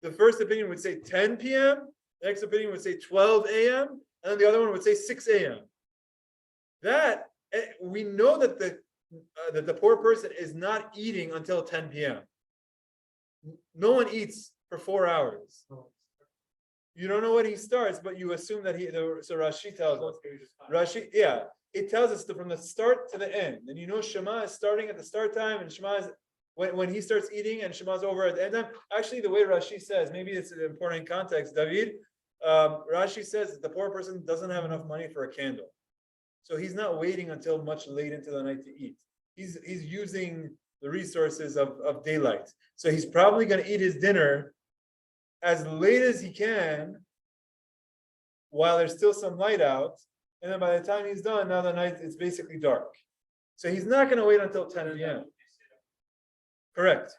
Speaker 1: the first opinion would say 10 p.m., the next opinion would say 12 a.m., and then the other one would say 6 a.m. That, we know that the poor person is not eating until 10 p.m. No one eats for 4 hours. You don't know when he starts, but you assume that so Rashi tells us. Rashi, yeah, it tells us from the start to the end. And you know Shema is starting at the start time, and Shema is when he starts eating, and Shema is over at the end time. Actually, the way Rashi says, maybe it's an important context, David. Rashi says that the poor person doesn't have enough money for a candle. So he's not waiting until much late into the night to eat. He's using the resources of daylight. So he's probably going to eat his dinner as late as he can while there's still some light out. And then by the time he's done, now the night it's basically dark. So he's not going to wait until 10 p.m. Correct.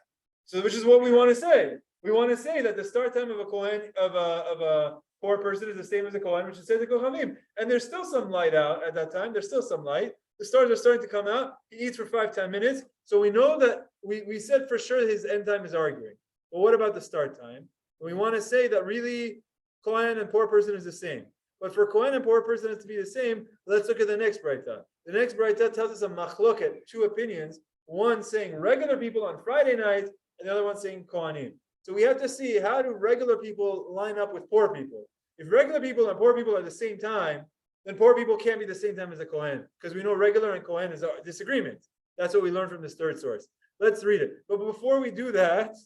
Speaker 1: So which is what we want to say. We want to say that the start time of a Kohen, of a poor person is the same as a Kohen, which is Tzedek Kochavim. And there's still some light out at that time. There's still some light. The stars are starting to come out. He eats for 5-10 minutes. So we know that we said for sure his end time is arguing. But what about the start time? We want to say that really Kohen and poor person is the same. But for Kohen and poor person to be the same, let's look at the next Braita. The next Braita tells us a machloket, two opinions. One saying regular people on Friday night, and the other one saying Kohanim. So we have to see, how do regular people line up with poor people? If regular people and poor people are the same time, then poor people can't be the same time as a Kohen, because we know regular and Kohen is a disagreement. That's what we learned from this third source. Let's read it. But before we do that,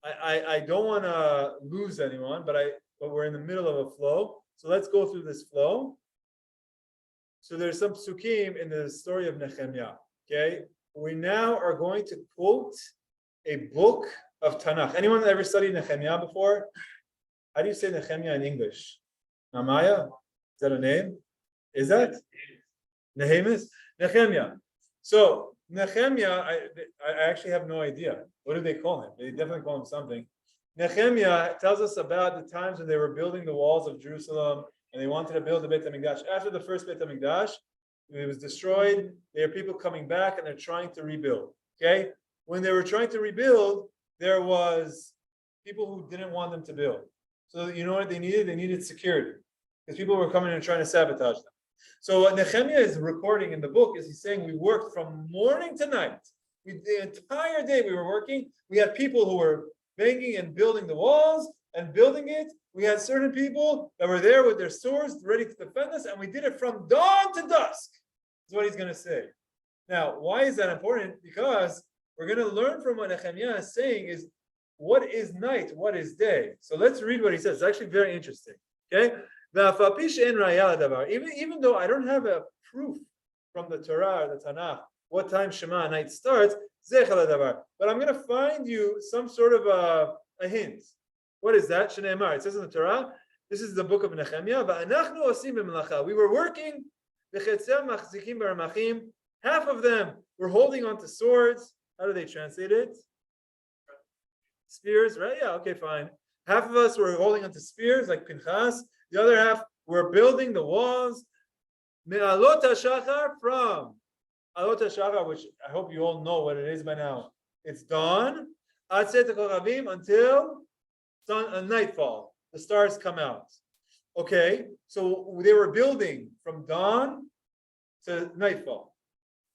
Speaker 1: I don't want to lose anyone, but we're in the middle of a flow. So let's go through this flow. So there's some psukim in the story of Nehemiah. Okay, we now are going to quote a book of Tanakh. Anyone ever studied Nehemiah before? How do you say Nehemiah in English? Namaya? Is that a name? Is that? Nehemiah? Nehemiah. So Nehemiah, I actually have no idea. What do they call him? They definitely call him something. Nehemiah tells us about the times when they were building the walls of Jerusalem and they wanted to build the Beit HaMikdash. After the first Beit HaMikdash, it was destroyed. There are people coming back and they're trying to rebuild. Okay? When they were trying to rebuild, there was people who didn't want them to build. So you know what they needed? They needed security. Because people were coming and trying to sabotage them. So what Nehemiah is recording in the book is he's saying we worked from morning to night. The entire day we were working. We had people who were banging and building the walls and building it. We had certain people that were there with their swords ready to defend us, and we did it from dawn to dusk. Is what he's going to say. Now, why is that important? Because we're going to learn from what Nehemiah is saying is what is night, what is day. So let's read what he says. It's actually very interesting. Okay? Even though I don't have a proof from the Torah or the Tanakh what time Shema night starts, but I'm going to find you some sort of a hint. What is that? Shneimar. It says in the Torah, this is the book of Nehemiah. We were working. Half of them were holding onto swords. How do they translate it? Spears, right? Yeah, okay, fine. Half of us were holding onto spears like Pinchas. The other half were building the walls. Me'alot HaShachar, from Alot HaShachar, which I hope you all know what it is by now. It's dawn. Atzet HaKochavim, until nightfall. The stars come out. Okay, so they were building from dawn to nightfall.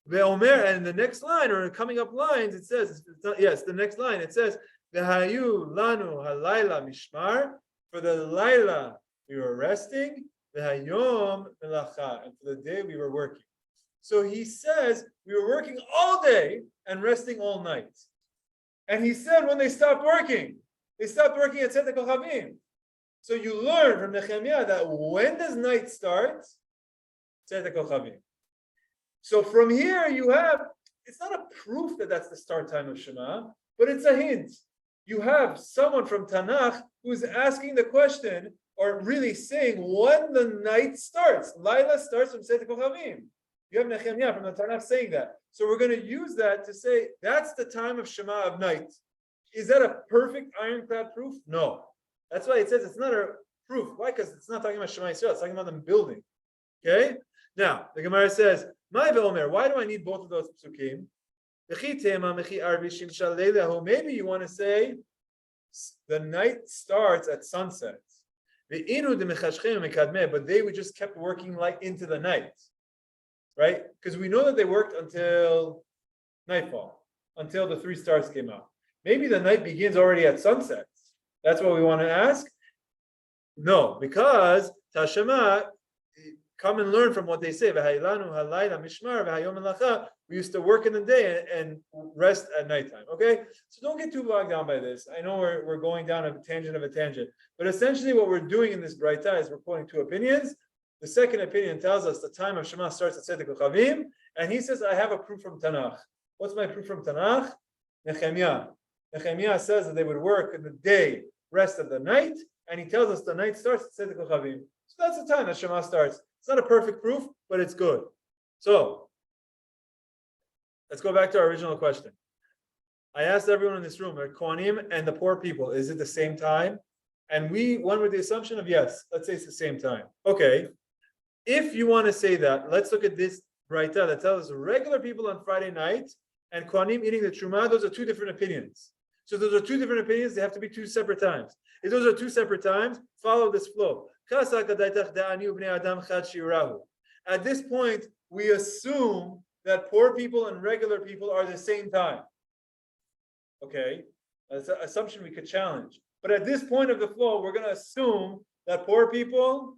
Speaker 1: Ve'omer, and the next line, or coming up lines, it says, yes, the next line, it says, Ve'hayu lanu halayla mishmar, for the layla we were resting, ve'hayom melacha, and for the day we were working. So he says, we were working all day and resting all night. And he said when they stopped working at Tzedek Kochavim. So you learn from Nehemiah that when does night start? Tzedek Kochavim. So from here you have, it's not a proof that that's the start time of Shema, but it's a hint. You have someone from Tanakh who's asking the question, or really saying when the night starts. Laila starts from Tzedek Kochavim. You have Nehemiah from the Tanakh saying that. So we're going to use that to say that's the time of Shema of night. Is that a perfect ironclad proof? No. That's why it says it's not a proof. Why? Because it's not talking about Shema Yisrael. It's talking about them building. Okay? Now, the Gemara says, why do I need both of those psukim? Maybe you want to say the night starts at sunset. But they would just kept working like into the night. Right? Because we know that they worked until nightfall, until the 3 stars came out. Maybe the night begins already at sunset. That's what we want to ask? No, because Tashema, come and learn from what they say. We used to work in the day and rest at nighttime. Okay? So don't get too bogged down by this. I know we're going down a tangent. But essentially what we're doing in this Braita is we're quoting 2 opinions. The second opinion tells us the time of Shema starts at Tzedek Kochavim, and he says, I have a proof from Tanakh. What's my proof from Tanakh? Nehemiah. Nehemiah says that they would work in the day, rest of the night, and he tells us the night starts at Tzedek Kochavim. So that's the time that Shema starts. It's not a perfect proof, but it's good. So, let's go back to our original question. I asked everyone in this room, are Kohanim and the poor people, is it the same time? And we went with the assumption of yes, let's say it's the same time. Okay. If you want to say that, let's look at this Braita that tells us regular people on Friday night and Kohanim eating the Truma, those are 2 different opinions. So those are 2 different opinions, they have to be 2 separate times. If those are 2 separate times, follow this flow. At this point, we assume that poor people and regular people are the same time. Okay, that's an assumption we could challenge. But at this point of the flow, we're going to assume that poor people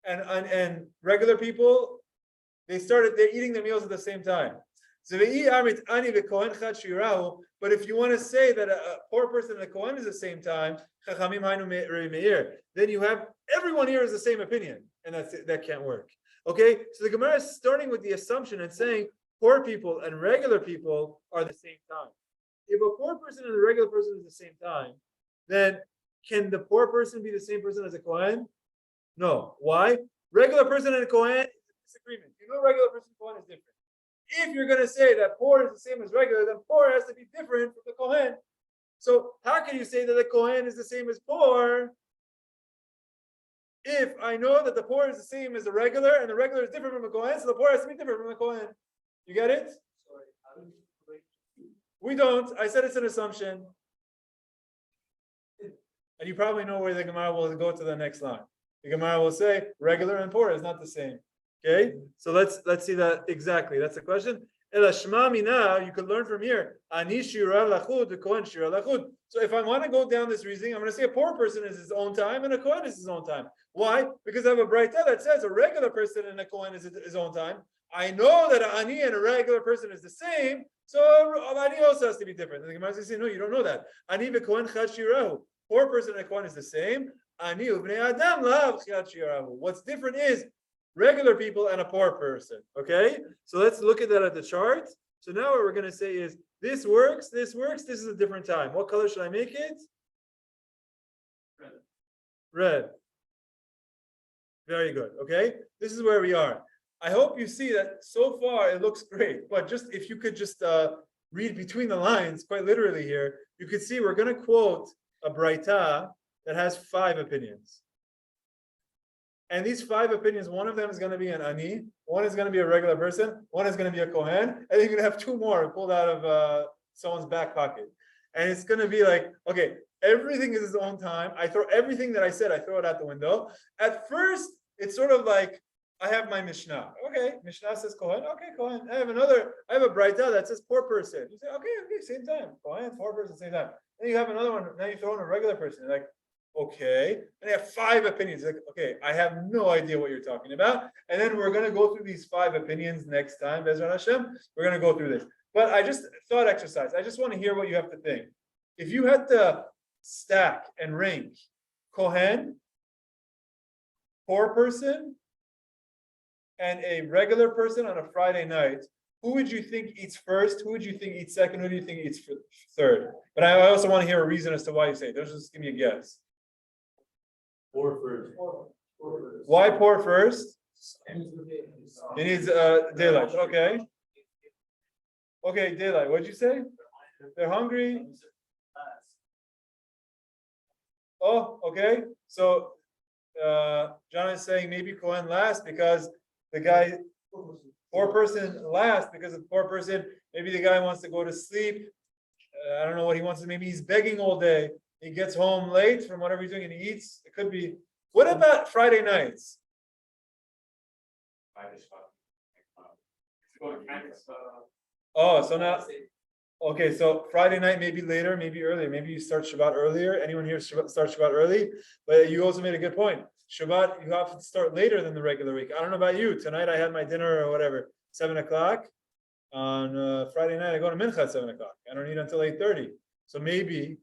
Speaker 1: and regular people, they're eating their meals at the same time. But if you want to say that a poor person and a Kohen is the same time, then you have everyone here is the same opinion, and that can't work. Okay, so the Gemara is starting with the assumption and saying poor people and regular people are the same time. If a poor person and a regular person is the same time, then can the poor person be the same person as a Kohen? No. Why? Regular person and a Kohen is a disagreement. You know, regular person and Kohen is different. If you're going to say that poor is the same as regular, then poor has to be different from the Kohen. So how can you say that the Kohen is the same as poor if I know that the poor is the same as the regular and the regular is different from the Kohen, so the poor has to be different from the Kohen. You get it? We don't. I said it's an assumption. And you probably know where the Gemara will go to the next line. The Gemara will say regular and poor is not the same. Okay, so let's see that exactly. That's the question. Shema Minah, you could learn from here. Ani shira lachud, the Kohen shira lachud. So if I want to go down this reasoning, I'm going to say a poor person is his own time and a Kohen is his own time. Why? Because I have a braita that says a regular person and a Kohen is his own time. I know that an ani and a regular person is the same, so ani also has to be different. And the Gemara is saying, no, you don't know that. Ani v'Kohen chad shirahu. Poor person and a Kohen is the same. Ani u'bnei adam lav chad shirahu. What's different is regular people and a poor person. Okay, so let's look at that at the chart. So now what we're going to say is this works, this works, this is a different time. What color should I make it? Red. Very good. Okay, this is where we are. I hope you see that so far it looks great, but just if you could just read between the lines, quite literally here, you could see we're going to quote a braita that has 5 opinions. And these 5 opinions, one of them is going to be an ani, one is going to be a regular person, one is going to be a Kohen, and then you're going to have 2 more pulled out of someone's back pocket. And it's going to be like, okay, everything is his own time. I throw everything that I said, I throw it out the window. At first, it's sort of like, I have my Mishnah. Okay, Mishnah says Kohen. Okay, Kohen. I have a braita that says poor person. You say, okay, same time. Kohen, poor person, same time. Then you have another one. Now you throw in a regular person. You're like, okay. And you have 5 opinions. Like, okay, I have no idea what you're talking about. And then we're going to go through these 5 opinions next time. Bezrat Hashem, we're going to go through this. But I just thought exercise. I just want to hear what you have to think. If you had to stack and rank Kohen, poor person, and a regular person on a Friday night, who would you think eats first? Who would you think eats second? Who do you think eats third? But I also want to hear a reason as to why you say it. Don't just give me a guess.
Speaker 3: Poor first.
Speaker 1: Why poor first? He needs daylight. Okay. Okay, daylight. What'd you say? They're hungry. Oh, okay. So John is saying maybe Kohen last because the guy, poor person last because the poor person, maybe the guy wants to go to sleep. I don't know what he wants to, maybe he's begging all day. He gets home late from whatever he's doing and he eats. It could be. What about Friday nights? Oh, so now, okay, so Friday night, maybe later, maybe earlier. Maybe you start Shabbat earlier. Anyone here start Shabbat early? But you also made a good point. Shabbat, you have to start later than the regular week. I don't know about you. Tonight I had my dinner or whatever, 7 o'clock. On Friday night, I go to Mincha at 7 o'clock. I don't eat until 8:30. So maybe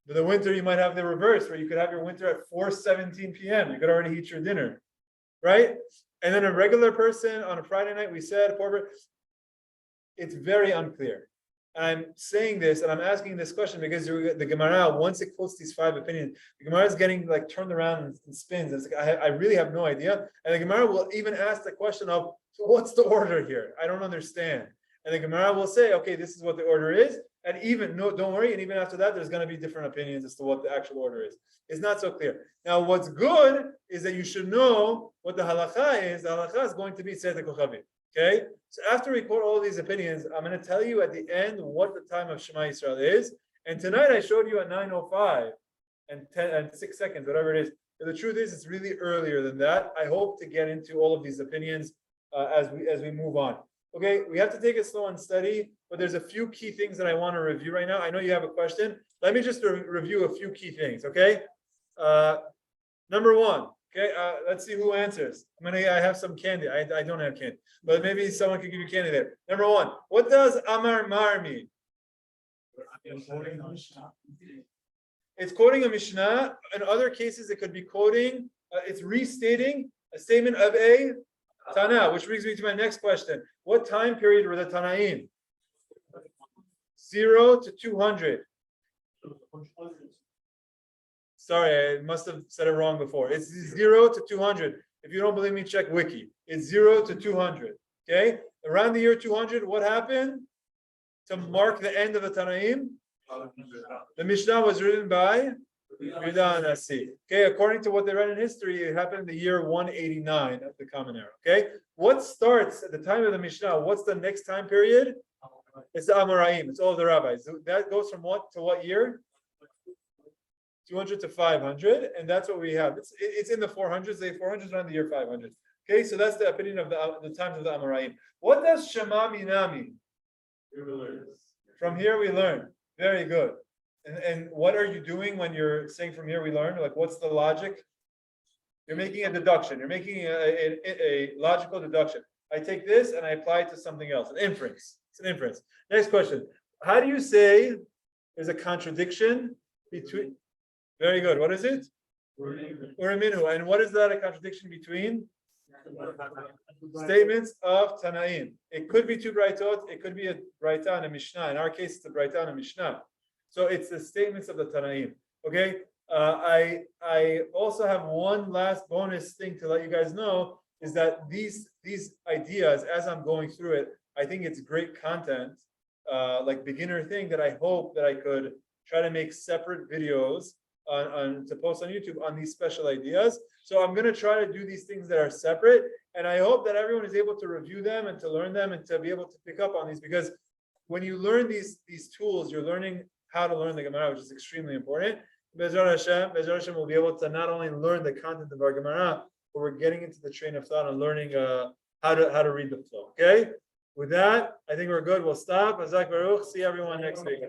Speaker 1: for the winter, you might have the reverse, where you could have your winter at 4:17 p.m. You could already eat your dinner, right? And then a regular person on a Friday night, we said, it's very unclear. I'm saying this and I'm asking this question because the Gemara, once it quotes these 5 opinions, the Gemara is getting like turned around and spins. It's like, I really have no idea. And the Gemara will even ask the question of, so what's the order here? I don't understand. And the Gemara will say, okay, this is what the order is. And even, no, don't worry. And even after that, there's going to be different opinions as to what the actual order is. It's not so clear. Now, what's good is that you should know what the halakha is. The halakha is going to be Tzedek Kochavim. Okay, so after we quote all these opinions, I'm going to tell you at the end what the time of Shema Yisrael is. And tonight I showed you at 9:05 and 6 seconds, whatever it is. But the truth is, it's really earlier than that. I hope to get into all of these opinions as we move on. Okay, we have to take it slow and steady, but there's a few key things that I want to review right now. I know you have a question. Let me just review a few key things. Okay, number 1. Okay, let's see who answers. I have some candy. I don't have candy, but maybe someone could give you candy there. Number 1, what does Amar Mar mean? It's quoting a Mishnah. In other cases, it could be quoting, it's restating a statement of a Tana, which brings me to my next question. What time period were the Tannaim? 0 to 200. Sorry, I must have said it wrong before. It's 0 to 200. If you don't believe me, check Wiki. It's 0 to 200. Okay? Around the year 200, what happened? To mark the end of the Tannaim, the Mishnah was written by Yehuda Nasi. Okay, according to what they read in history, it happened in the year 189 of the Common Era. Okay, what starts at the time of the Mishnah? What's the next time period? It's the Amoraim. It's all of the rabbis. That goes from what to what year? 200 to 500, and that's what we have. It's in the 400s. The 400s around the year 500. Okay, so that's the opinion of the times of the Amoraim. What does Shema Minah mean? From here we learn. Very good. And what are you doing when you're saying from here we learn? Like, what's the logic? You're making a deduction. You're making a logical deduction. I take this and I apply it to something else. An inference. It's an inference. Next question. How do you say there's a contradiction between? Very good. What is it? Uraminu. And what is that a contradiction between? Statements of Tannaim. It could be two Braitot. It could be a Braita and a Mishnah. In our case, it's a Braita and a Mishnah. So it's the statements of the Tannaim. Okay. I also have one last bonus thing to let you guys know is that these ideas, as I'm going through it, I think it's great content, like beginner thing that I hope that I could try to make separate videos on to post on YouTube on these special ideas. So I'm going to try to do these things that are separate, and I hope that everyone is able to review them and to learn them and to be able to pick up on these, because when you learn these tools, you're learning how to learn the Gemara, which is extremely important. Be'ezrat Hashem will be able to not only learn the content of our Gemara, but we're getting into the train of thought and learning how to read the flow. Okay. With that, I think we're good. We'll stop. Azak Baruch. See everyone next week.